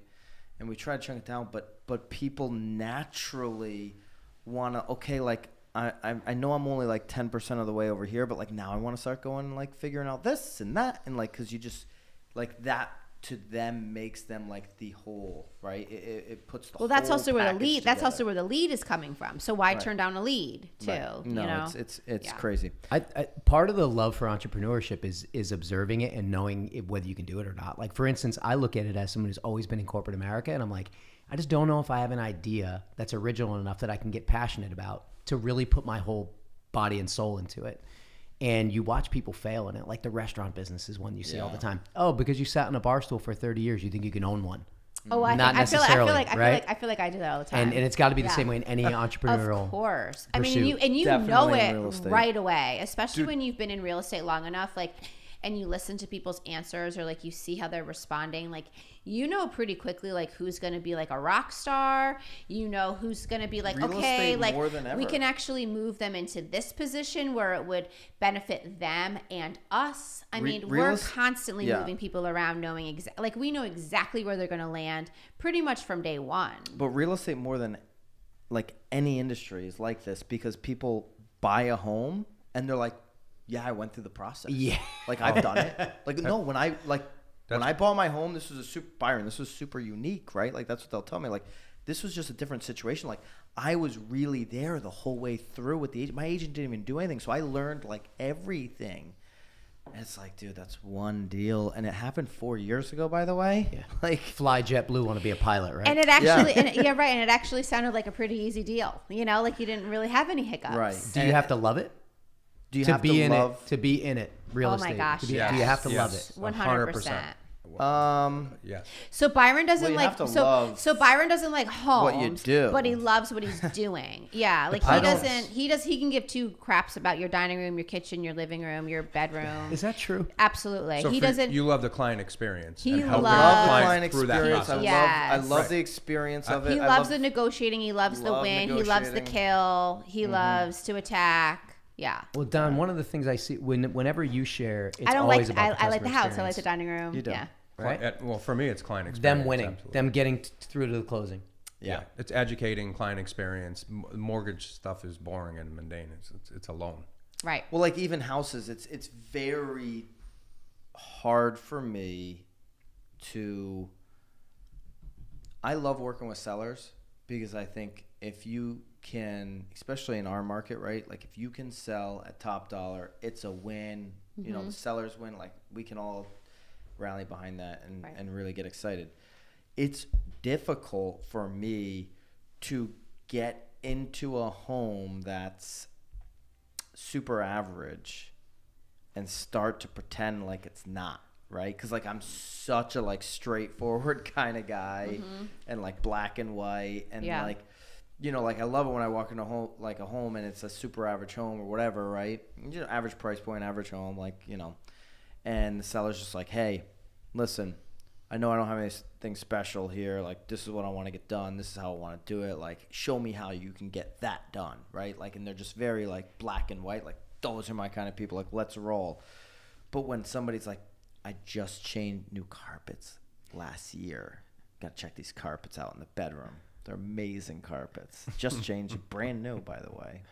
And we try to chunk it down, but people naturally want to, okay, like I know I'm only like 10% of the way over here, but like now I want to start going and like figuring out this and that, and like because you just like that to them makes them like the whole, right? It puts the Well, that's whole also where the package lead. That's together. also where the lead is coming from. So why Right. turn down a lead too? Right. You No, know, it's Yeah. crazy. I part of the love for entrepreneurship is observing it and knowing whether you can do it or not. Like, for instance, I look at it as someone who's always been in corporate America, and I'm like, I just don't know if I have an idea that's original enough that I can get passionate about to really put my whole body and soul into it. And you watch people fail in it. Like the restaurant business is one you see all the time. Oh, because you sat on a bar stool for 30 years, you think you can own one. Oh, I Not feel like necessarily, right? I feel like I do that all the time. And it's got to be the Yeah. same way in any entrepreneurial. Of course. I pursuit. mean, and you know Definitely in real it estate. right away, especially when you've been in real estate long enough, like, and you listen to people's answers or like you see how they're responding, like, you know pretty quickly like who's going to be like a rock star, you know who's going to be like, Real okay, estate like more than we ever. can actually move them into this position where it would benefit them and us. I mean, real we're est- constantly yeah. moving people around, knowing like we know exactly where they're going to land pretty much from day one. But real estate more than like any industry is like this because people buy a home and they're like, yeah, I went through the process. Yeah. Like I've done it. Like no, when I bought my home, this was this was super unique, right? Like that's what they'll tell me. Like this was just a different situation. Like I was really there the whole way through with the agent. My agent didn't even do anything. So I learned like everything. And it's like, dude, that's one deal. And it happened 4 years ago, by the way. Yeah. Like Fly JetBlue want to be a pilot, right? And it actually, right. And it actually sounded like a pretty easy deal. You know, like you didn't really have any hiccups. Right. Do you have to love it? Do you to have be to in love it, to be in it, real Oh estate. my gosh, to be, yes. Do you have to love Yes. it? 100%. Yes. So Byron doesn't Well, you like have to love so Byron doesn't like homes, what you do. but he loves what he's doing. Yeah, like I he don't- doesn't. He can give two craps about your dining room, your kitchen, your living room, your bedroom. Is that true? Absolutely, So he doesn't. You love the client experience. He and helping loves- love the clients client through that experience. process. I love Yes. the experience of it. He I loves love the negotiating. He loves the love win. He loves the negotiating. kill. He loves to attack. Yeah. Well, Don, one of the things I see whenever you share, it's I don't always like. about the I like the customer house. I like the experience. dining room. You do. Yeah. Right? Well, for me, it's client experience. Them winning, absolutely. them getting through to the closing. Yeah. It's educating, client experience. Mortgage stuff is boring and mundane. It's a loan. Right. Well, like even houses, it's very hard for me to. I love working with sellers because I think if you can, especially in our market, right? Like if you can sell at top dollar, it's a win. You know, the sellers win. Like we can all rally behind that and really get excited. It's difficult for me to get into a home that's super average and start to pretend like it's not, right? Because like I'm such a like straightforward kind of guy and like black and white and like, you know, like I love it when I walk into a home and it's a super average home or whatever, right? You know, average price point, average home, like, you know, and the seller's just like, hey, listen, I know I don't have anything special here. Like, this is what I want to get done. This is how I want to do it. Like, show me how you can get that done, right? Like, and they're just very, like, black and white. Like, those are my kind of people. Like, let's roll. But when somebody's like, I just changed new carpets last year. Got to check these carpets out in the bedroom. They're amazing carpets. Just changed, brand new, by the way.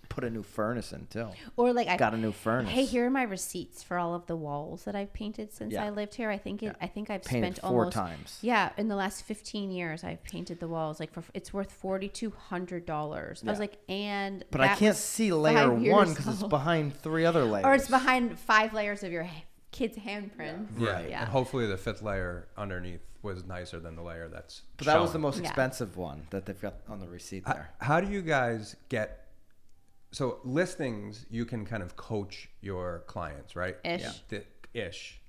Put a new furnace in, too. Or like I Got a new furnace. Hey, here are my receipts for all of the walls that I've painted since Yeah. I lived here. I think I've Painted spent 4 almost times. Yeah, in the last 15 years, I've painted the walls. Like it's worth $4,200. I was like, and But I that can't was see layer 5 years 1 because it's ago. behind 3 other layers. Or it's behind 5 layers of your kid's handprints. Yeah. Right. Yeah. And hopefully the fifth layer underneath was nicer than the layer that's But that was the shown. most Yeah. expensive one that they've got on the receipt there. How do you guys get? So listings, you can kind of coach your clients, right? Ish. Yeah. Ish.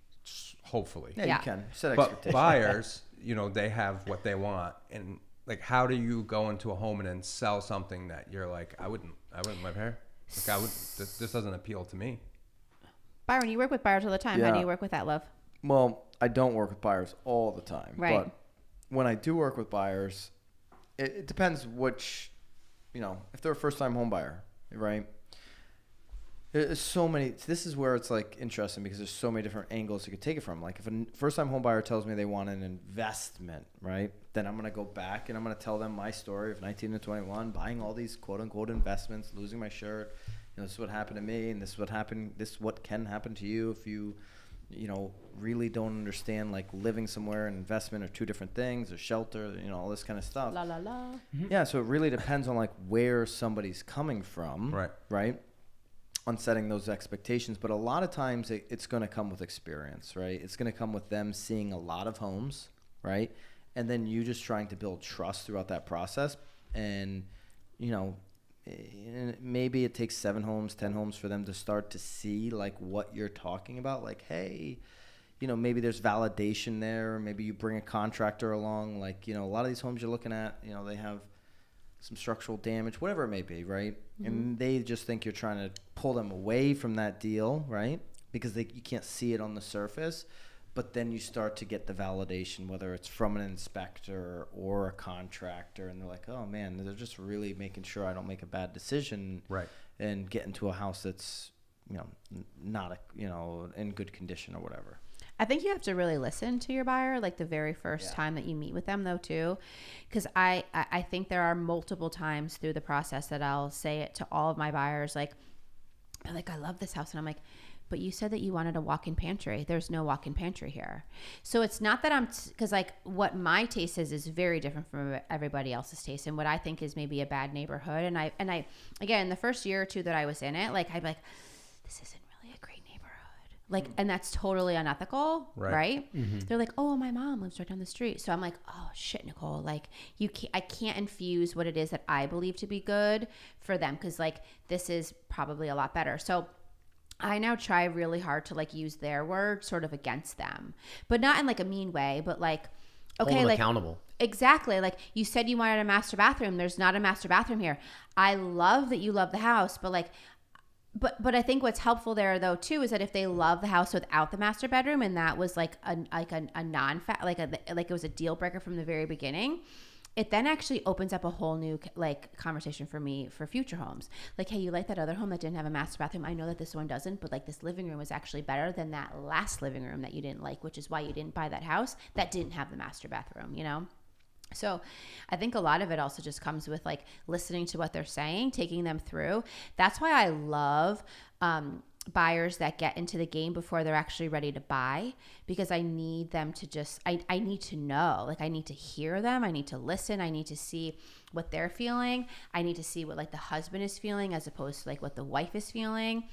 hopefully. Yeah, Yeah. you can set But expectations. buyers, you know, they have what they want, and like, how do you go into a home and then sell something that you're like, I wouldn't live here. Like, this doesn't appeal to me. Byron, you work with buyers all the time. How do Yeah. you work with that, love? Well, I don't work with buyers all the time. Right. But when I do work with buyers, it depends which, you know, if they're a first-time home buyer, right? There's so many. This is where it's like interesting because there's so many different angles you could take it from. Like if a first-time home buyer tells me they want an investment, right? Then I'm gonna go back and I'm gonna tell them my story of 19 to 21, buying all these quote-unquote investments, losing my shirt. You know, this is what happened to me, and this is what happened. This is what can happen to you if you know, really don't understand like living somewhere and investment are two different things, or shelter, you know, all this kind of stuff. La la la. Yeah, so it really depends on like where somebody's coming from, right? On setting those expectations. But a lot of times it's going to come with experience, right? It's going to come with them seeing a lot of homes, right? And then you just trying to build trust throughout that process. And, you know, maybe it takes 7 homes, 10 homes for them to start to see like what you're talking about. Like, hey, you know, maybe there's validation there. Maybe you bring a contractor along. Like, you know, a lot of these homes you're looking at, you know, they have some structural damage, whatever it may be, right? Mm-hmm. And they just think you're trying to pull them away from that deal, right? Because you can't see it on the surface. But then you start to get the validation, whether it's from an inspector or a contractor, and they're like, oh man, they're just really making sure I don't make a bad decision, right? And get into a house that's, you know, not in good condition or whatever. I think you have to really listen to your buyer, like the very first time that you meet with them, though, too. Because I think there are multiple times through the process that I'll say it to all of my buyers, like, I love this house. And I'm like, but you said that you wanted a walk-in pantry. There's no walk-in pantry here. So it's not that because like what my taste is very different from everybody else's taste. And what I think is maybe a bad neighborhood. And I again, the first year or two that I was in it, like, I'd be like, this isn't really a great neighborhood. Like, and that's totally unethical, right? Mm-hmm. They're like, oh, my mom lives right down the street. So I'm like, oh shit, Nicole, like I can't infuse what it is that I believe to be good for them. Cause like, this is probably a lot better. So I now try really hard to like use their word sort of against them, but not in like a mean way, but like, okay, hold them like accountable. Exactly. Like you said you wanted a master bathroom. There's not a master bathroom here. I love that you love the house, but like, but I think what's helpful there though too is that if they love the house without the master bedroom and that was like a non-fat, like it was a deal breaker from the very beginning, it then actually opens up a whole new like conversation for me for future homes. Like, hey, you like that other home that didn't have a master bathroom? I know that this one doesn't, but like this living room is actually better than that last living room that you didn't like, which is why you didn't buy that house that didn't have the master bathroom, you know? So I think a lot of it also just comes with like listening to what they're saying, taking them through. That's why I love buyers that get into the game before they're actually ready to buy, because I need them to just, I need to know, like I need to hear them. I need to listen. I need to see what they're feeling. I need to see what like the husband is feeling as opposed to like what the wife is feeling.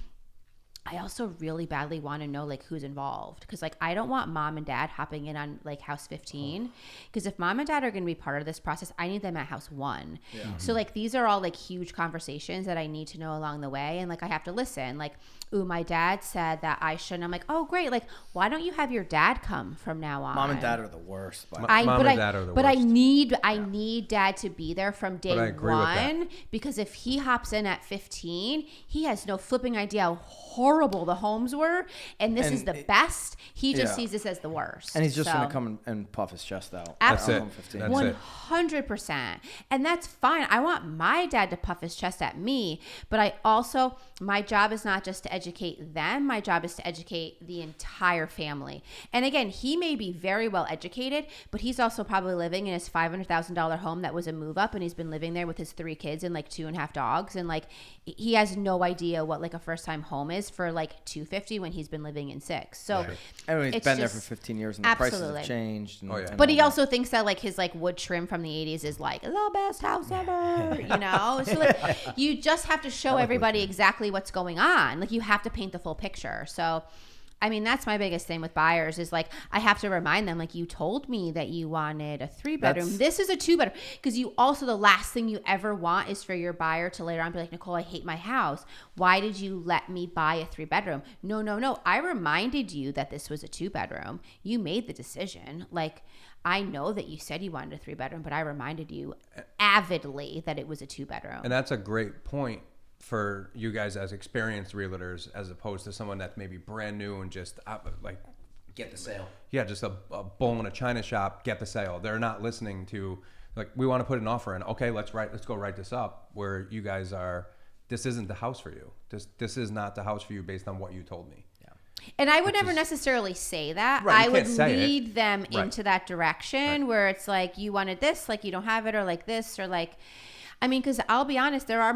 I also really badly want to know like who's involved, because like I don't want mom and dad hopping in on like house 15, because if mom and dad are going to be part of this process, I need them at house 1. Yeah. So like these are all like huge conversations that I need to know along the way, and like I have to listen. Like, ooh, my dad said that I shouldn't. I'm like, oh great, like why don't you have your dad come from now on? Mom and dad are the worst. Mom and dad are the worst. I need dad to be there from day 1, because if he hops in at 15, he has no flipping idea how horrible the homes were, and this is the best. He just sees this as the worst, and he's just going to come and puff his chest out. Absolutely, that's 100%, and that's fine. I want my dad to puff his chest at me, but I also, my job is not just to educate them. My job is to educate the entire family. And again, he may be very well educated, but he's also probably living in his $500,000 home that was a move up, and he's been living there with his 3 kids and like 2.5 dogs, and like he has no idea what like a first time home is for like $250 when he's been living in 6. So I mean, he's been there for 15 years and the prices have changed. And, but he also thinks that like his like wood trim from the 80s is like the best house ever, you know? So like you just have to show everybody exactly what's going on. Like you have to paint the full picture. So I mean, that's my biggest thing with buyers is like, I have to remind them, like, you told me that you wanted a 3-bedroom. This is a 2-bedroom. Because you also, the last thing you ever want is for your buyer to later on be like, Nicole, I hate my house. Why did you let me buy a 3-bedroom? No. I reminded you that this was a 2-bedroom. You made the decision. Like, I know that you said you wanted a 3-bedroom, but I reminded you avidly that it was a 2-bedroom. And that's a great point for you guys as experienced realtors, as opposed to someone that's maybe brand new and just like Get the sale. yeah, just a bull in a china shop, get the sale. They're not listening to, like, we want to put an offer in. Okay, let's go write this up. Where you guys are, this isn't the house for you. This is not the house for you based on what you told me. And I would never necessarily say that. Right, I you would can't say lead it. them Right. into that direction where it's like, you wanted this, like you don't have it, or like this, or like, I mean, because I'll be honest, there are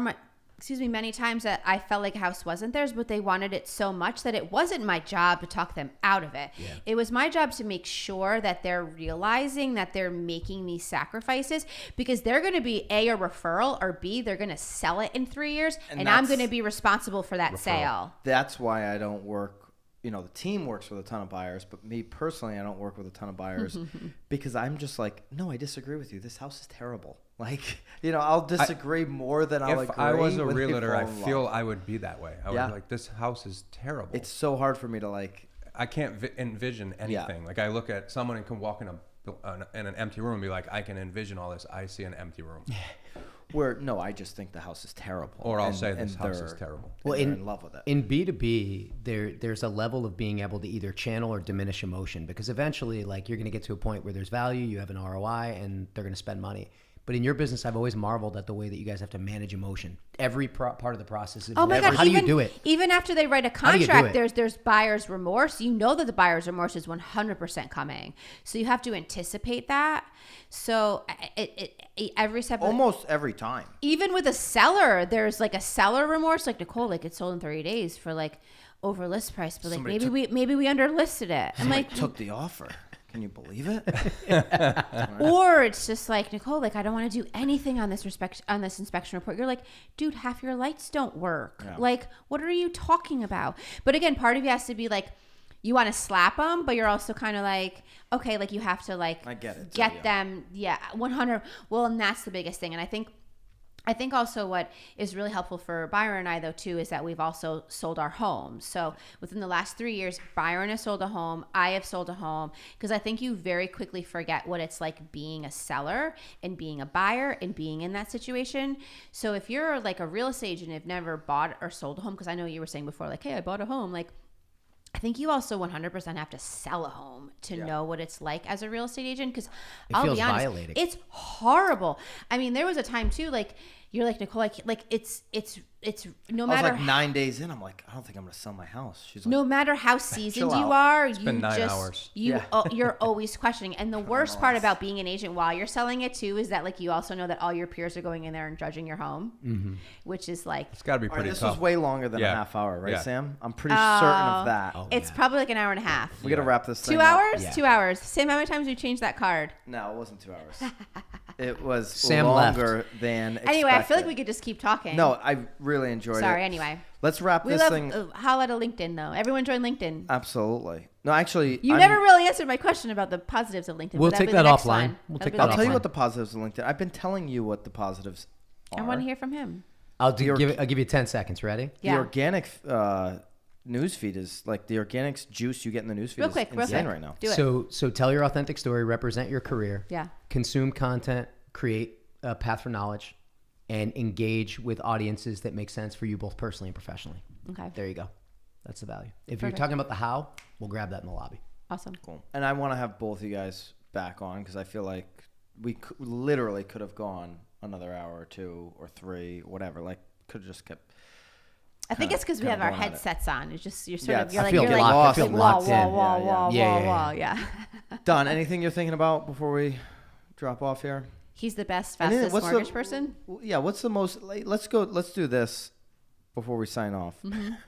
many times that I felt like a house wasn't theirs, but they wanted it so much that it wasn't my job to talk them out of it. Yeah. It was my job to make sure that they're realizing that they're making these sacrifices, because they're going to be A, a referral, or B, they're going to sell it in 3 years, and I'm going to be responsible for that sale. That's why I don't work. You know, the team works with a ton of buyers, but me personally, I don't work with a ton of buyers because I'm just like, no, I disagree with you. This house is terrible. Like, you know, I'll disagree more than I'll agree. If I was a when they realtor, I fall in feel love. I would be that way. I would be like, this house is terrible. It's so hard for me to like. I can't envision anything. Like, I look at someone and can walk in an empty room and be like, I can envision all this. I see an empty room. No, I just think the house is terrible. Or I'll say this house is terrible. Well, They're in love with it. In B2B, there's a level of being able to either channel or diminish emotion, because eventually, like, you're going to get to a point where there's value, you have an ROI, and they're going to spend money. But in your business, I've always marveled at the way that you guys have to manage emotion. Every part of the process. Oh my God! How do you do it? Even after they write a How do you do contract, it? there's buyer's remorse. You know that the buyer's remorse is 100% coming, so you have to anticipate that. So every step, Almost every time. even with a seller, there's like a seller remorse. Like, Nicole, like, it sold in 30 days for like over list price, but like Somebody maybe we underlisted it. I'm like, Took the offer. Can you believe it? or it's just like, Nicole, like, I don't want to do anything on this inspection report. You're like, dude, half your lights don't work. Yeah. Like, what are you talking about? But again, part of you has to be like, you want to slap them, but you're also kind of like, okay, like, you have to like, I get it. get So, yeah. them. Yeah. 100. Well, and that's the biggest thing. And I think also what is really helpful for Byron and I, though, too, is that we've also sold our homes. So within the last 3 years, Byron has sold a home. I have sold a home, because I think you very quickly forget what it's like being a seller and being a buyer and being in that situation. So if you're like a real estate agent and have never bought or sold a home, because I know you were saying before, like, hey, I bought a home, like, I think you also 100% have to sell a home to know what it's like as a real estate agent, because I'll feels be honest, violating. it's horrible. I mean, there was a time too, like, you're like, Nicole, like it's no I was matter like 9 days in. I'm like, I don't think I'm gonna sell my house. She's like, no matter how seasoned Chill you out. are, It's been 9 hours. You're always questioning. And the worst part about being an agent while you're selling it too is that, like, you also know that all your peers are going in there and judging your home, which is like, It's got to be all right, pretty this tough. was way longer than a Yeah. half hour, right, Yeah. Sam? I'm pretty certain of that. it's probably like an hour and a half. We gotta wrap this thing 2 up. hours? Yeah. 2 hours. Same how many times we changed that card. No, it wasn't 2 hours. It was Sam longer than expected. Anyway, I feel like we could just keep talking. No, I really enjoyed it. Sorry, anyway. Let's wrap We this love thing. holla to LinkedIn, though. Everyone join LinkedIn. Absolutely. No, actually, You I'm- never really answered my question about the positives of LinkedIn. We'll but take that'll be that the next offline. one. We'll That'll take be that the I'll tell you offline. what the positives of LinkedIn. I've been telling you what the positives are. I want to hear from him. I'll give you 10 seconds. Ready? Yeah. The organic news feed is like the organics juice you get in the news feed Real is quick, insane right now. Do it. So tell your authentic story, represent your career. Yeah. Consume content, create a path for knowledge, and engage with audiences that make sense for you both personally and professionally. Okay. There you go. That's the value. If Perfect. you're talking about the how, we'll grab that in the lobby. Awesome. Cool. And I want to have both of you guys back on because I feel like we literally could have gone another hour or 2 or 3, whatever. Like, could have just kept. I think it's because we have kinda our going at it. headsets on. It's just you're sort Yeah, of you're I like feel you're like, locked- I like feel wall, locked wall, in. wall, Yeah, wall, yeah. wall, Yeah, wall. Yeah. Don, anything you're thinking about before we drop off here? He's the best, And then fastest what's the- mortgage person. Yeah, what's the most? Let's go. Let's do this before we sign off.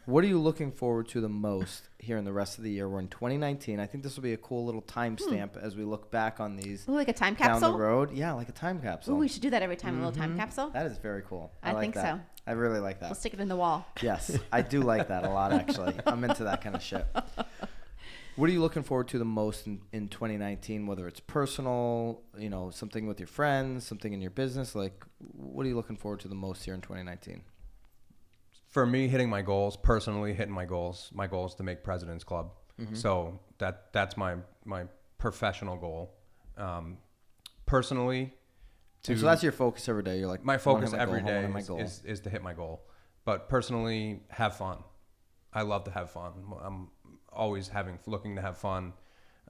What are you looking forward to the most here in the rest of the year? We're in 2019. I think this will be a cool little timestamp as we look back on these Ooh, like a time down capsule. the road. Yeah, like a time capsule. Ooh, we should do that every time. A little time capsule. That is very cool. I like think that. so. I really like We'll that. stick it in the wall. Yes, I do like that a lot. Actually, I'm into that kind of shit. What are you looking forward to the most in 2019, whether it's personal, something with your friends, something in your business? Like, what are you looking forward to the most here in 2019? For me, hitting my goals, personally hitting my goals. My goal is to make President's Club. Mm-hmm. So that's my professional goal. Personally, so that's your focus every day. You're like, my focus every day is to hit my goal. But personally, have fun. I love to have fun. I'm always looking to have fun.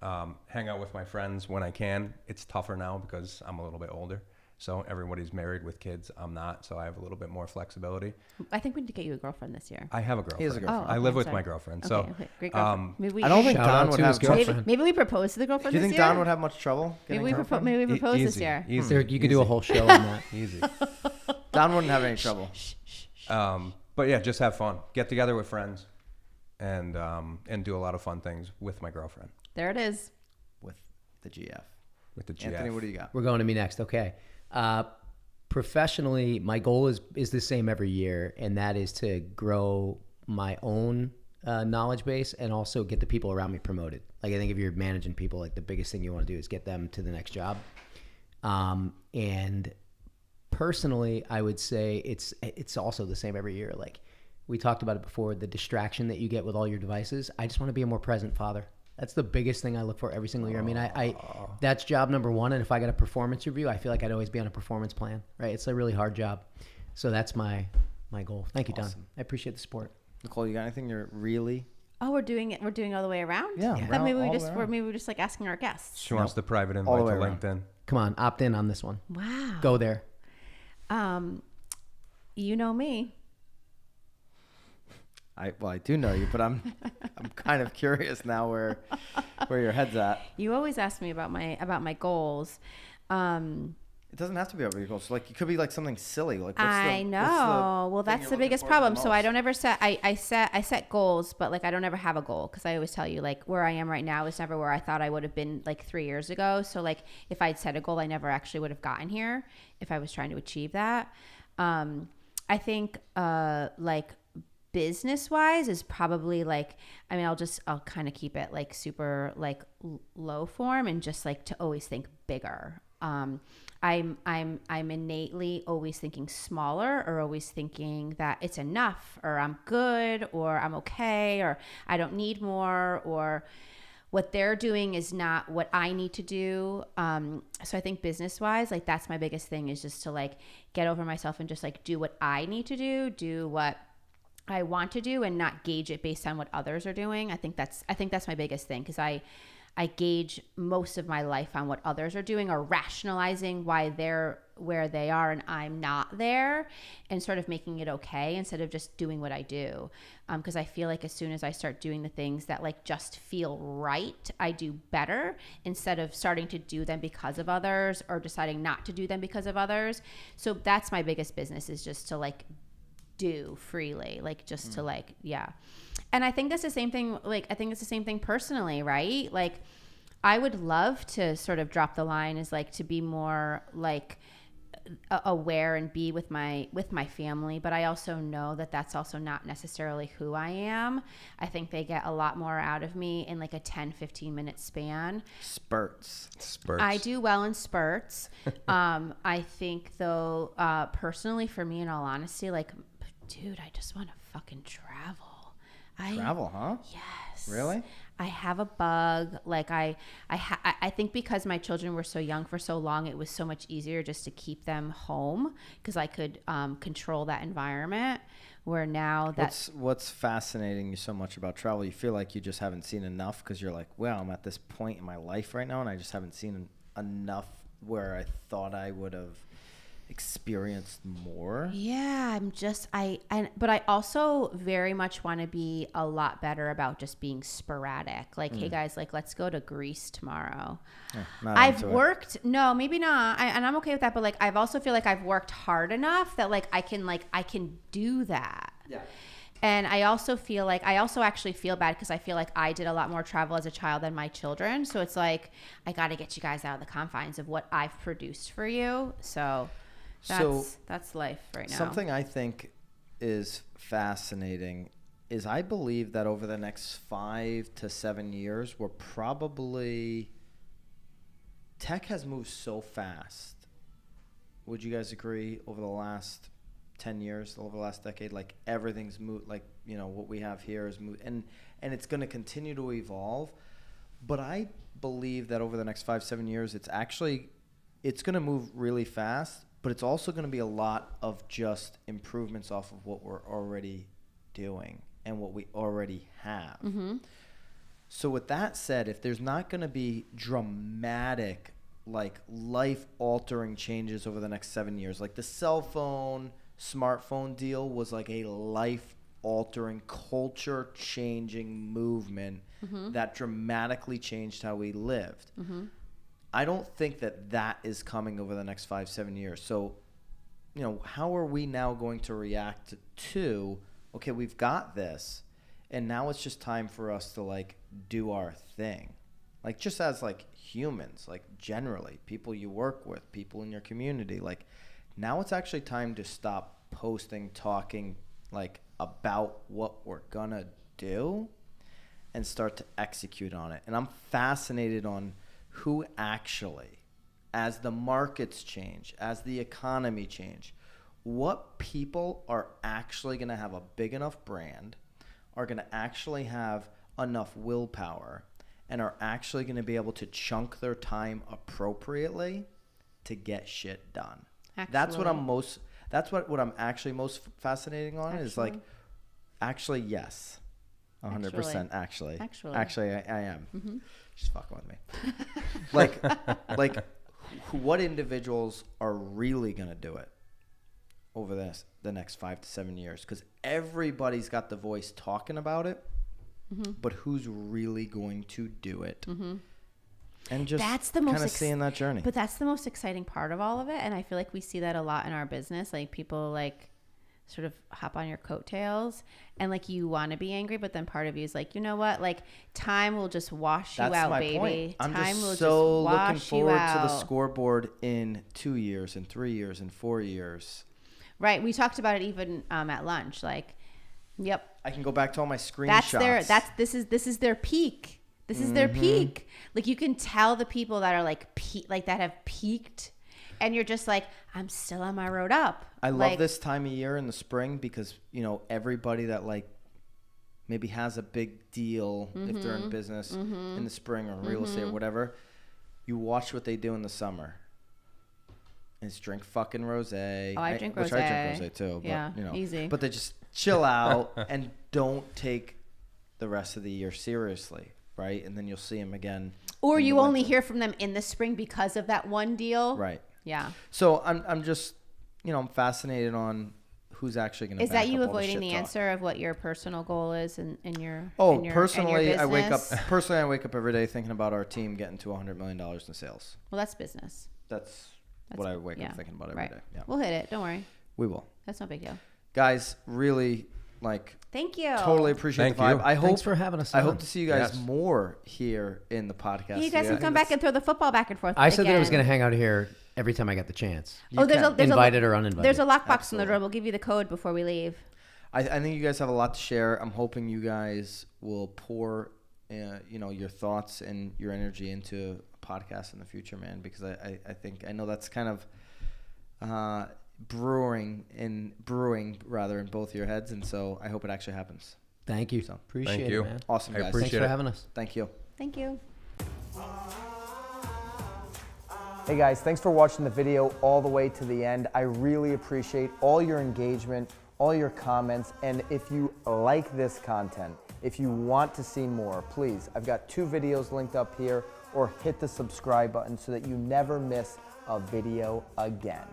Hang out with my friends when I can. It's tougher now because I'm a little bit older. So everybody's married with kids. I'm not. So I have a little bit more flexibility. I think we need to get you a girlfriend this year. I have a girlfriend. He has a girlfriend. I live with my girlfriend. Okay, great girlfriend. I don't think Don would have girlfriend. Maybe we propose to the girlfriend Do you this think year? Don would have much trouble getting a girlfriend? Maybe we propose this Easy, year. Easy. You could do a whole show on that. Easy. Don wouldn't have any trouble. But yeah, just have fun. Get together with friends, and do a lot of fun things with my girlfriend. There it is. With the GF. With the GF. Anthony, what do you got? We're going to me next. Okay. Professionally, my goal is the same every year, and that is to grow my own knowledge base and also get the people around me promoted. Like, I think if you're managing people, like, the biggest thing you want to do is get them to the next job. And personally, I would say it's also the same every year. Like, we talked about it before, the distraction that you get with all your devices. I just want to be a more present father. That's the biggest thing I look for every single year. I mean, I that's job number one. And if I got a performance review, I feel like I'd always be on a performance plan, right? It's a really hard job. So that's my goal. Thank you, Don. I appreciate the support. Nicole, you got anything you're really? Oh, we're doing it. We're doing all the way around. Yeah. I thought maybe we're just like asking our guests. She wants the private All invite the to way around. LinkedIn. Come on, opt in on this one. Wow. Go there. You know me. I do know you, but I'm kind of curious now where your head's at. You always ask me about my goals. It doesn't have to be over your goals. Like, it could be like something silly. Like, I know. Well, that's the biggest problem. So I don't ever set. I set goals, but like I don't ever have a goal because I always tell you like where I am right now is never where I thought I would have been like 3 years ago. So like if I'd set a goal, I never actually would have gotten here if I was trying to achieve that. I think like business wise is probably like, I mean, I'll kind of keep it like super like low form and just like to always think bigger. I'm innately always thinking smaller or always thinking that it's enough or I'm good or I'm okay or I don't need more or what they're doing is not what I need to do. So I think business wise, like that's my biggest thing is just to like get over myself and just like do what I need to do what I want to do and not gauge it based on what others are doing. I think that's my biggest thing because I gauge most of my life on what others are doing or rationalizing why they're where they are and I'm not there and sort of making it okay instead of just doing what I do. Because I feel like as soon as I start doing the things that like just feel right, I do better instead of starting to do them because of others or deciding not to do them because of others. So that's my biggest business is just to like do freely, like just to like, yeah. And I think that's the same thing. Like, I think it's the same thing personally, right? Like, I would love to sort of drop the line is like to be more like aware and be with my family. But I also know that that's also not necessarily who I am. I think they get a lot more out of me in like a 10-15 minute span. Spurts. I do well in spurts. I think though, personally for me, in all honesty, like, dude, I just want to fucking travel. Travel, huh? Yes. Really? I have a bug. Like I think because my children were so young for so long, it was so much easier just to keep them home because I could control that environment. Where now what's fascinating you so much about travel? You feel like you just haven't seen enough because you're like, well, I'm at this point in my life right now, and I just haven't seen enough where I thought I would have experienced more. Yeah, but I also very much want to be a lot better about just being sporadic. Like, hey guys, like let's go to Greece tomorrow. I've worked, no, maybe not. And I'm okay with that. But like, I've also feel like I've worked hard enough that like I can do that. Yeah. And I also actually feel bad because I feel like I did a lot more travel as a child than my children. So it's like, I got to get you guys out of the confines of what I've produced for you. So that's life right now. Something I think is fascinating is I believe that over the next 5 to 7 years, tech has moved so fast. Would you guys agree over the last 10 years, over the last decade, like everything's moved, like, you know, what we have here is moved, and it's going to continue to evolve. But I believe that over the next 5-7 years, it's going to move really fast, but it's also going to be a lot of just improvements off of what we're already doing and what we already have. Mm-hmm. So with that said, if there's not going to be dramatic, like life-altering changes over the next 7 years, like the cell phone, smartphone deal was like a life-altering, culture-changing movement that dramatically changed how we lived. Mm-hmm. I don't think that is coming over the next 5-7 years. So, you know, how are we now going to react to, okay, we've got this, and now it's just time for us to, like, do our thing. Like, just as, like, humans, like, generally, people you work with, people in your community, like, now it's actually time to stop posting, talking, like, about what we're gonna do and start to execute on it. And I'm fascinated on who actually, as the markets change, as the economy change, what people are actually going to have a big enough brand, are going to actually have enough willpower, and are actually going to be able to chunk their time appropriately to get shit done. That's what I'm actually most fascinating on is like, actually, yes. 100% actually. Actually, I am. Mm-hmm. She's fucking with me. like, what individuals are really gonna do it over the next 5 to 7 years? Because everybody's got the voice talking about it, but who's really going to do it? And just kind of seeing that journey. But that's the most exciting part of all of it, and I feel like we see that a lot in our business. Like people like sort of hop on your coattails and like you want to be angry, but then part of you is like, you know what, like time will just wash you out, baby. Point. I'm time just will so just wash looking forward you to the out. scoreboard in 2 years and 3 years and 4 years. Right, we talked about it even at lunch. Like, yep, I can go back to all my screenshots. This is their peak. This is their peak. Like you can tell the people that are like that have peaked, and you're just like, I'm still on my road up. I love this time of year in the spring because, you know, everybody that like maybe has a big deal if they're in business in the spring or real estate or whatever, you watch what they do in the summer. It's drink fucking rosé. Oh, I drink which rosé. I drink rosé too. But, Yeah, you know, easy. But they just chill out and don't take the rest of the year seriously, right? And then you'll see them again. Or in you the only winter. hear from them in the spring because of that one deal. Right. Yeah. So I'm just, you know, I'm fascinated on who's actually going to. Is that you avoiding the answer of what your personal goal is in your? Oh, in your, personally, in your I wake up. business? Personally, I wake up every day thinking about our team getting to $100 million in sales. Well, that's business. That's what I wake up thinking about every day. Yeah, We'll hit it. Don't worry. we will. That's no big deal. Guys, really, like, Thank you. totally appreciate Thank the vibe. you. I hope Thanks for having us I on. hope to see you guys Yes. more here in the podcast. You guys can I come think back and throw the football back and forth. I said that I was again. going to hang out here every time I got the chance. you There's can. a Invited or uninvited. There's a lockbox in the Absolutely. door. We'll give you the code before we leave. I think you guys have a lot to share. I'm hoping you guys will pour, you know, your thoughts and your energy into a podcast in the future, man. Because I know that's kind of brewing in both your heads, and so I hope it actually happens. Thank you. So, Appreciate Thank it, you. man. Awesome, I guys. appreciate Thanks for it. having us. Thank you. Thank you. Hey guys, thanks for watching the video all the way to the end. I really appreciate all your engagement, all your comments, and if you like this content, if you want to see more, please, I've got 2 videos linked up here, or hit the subscribe button so that you never miss a video again.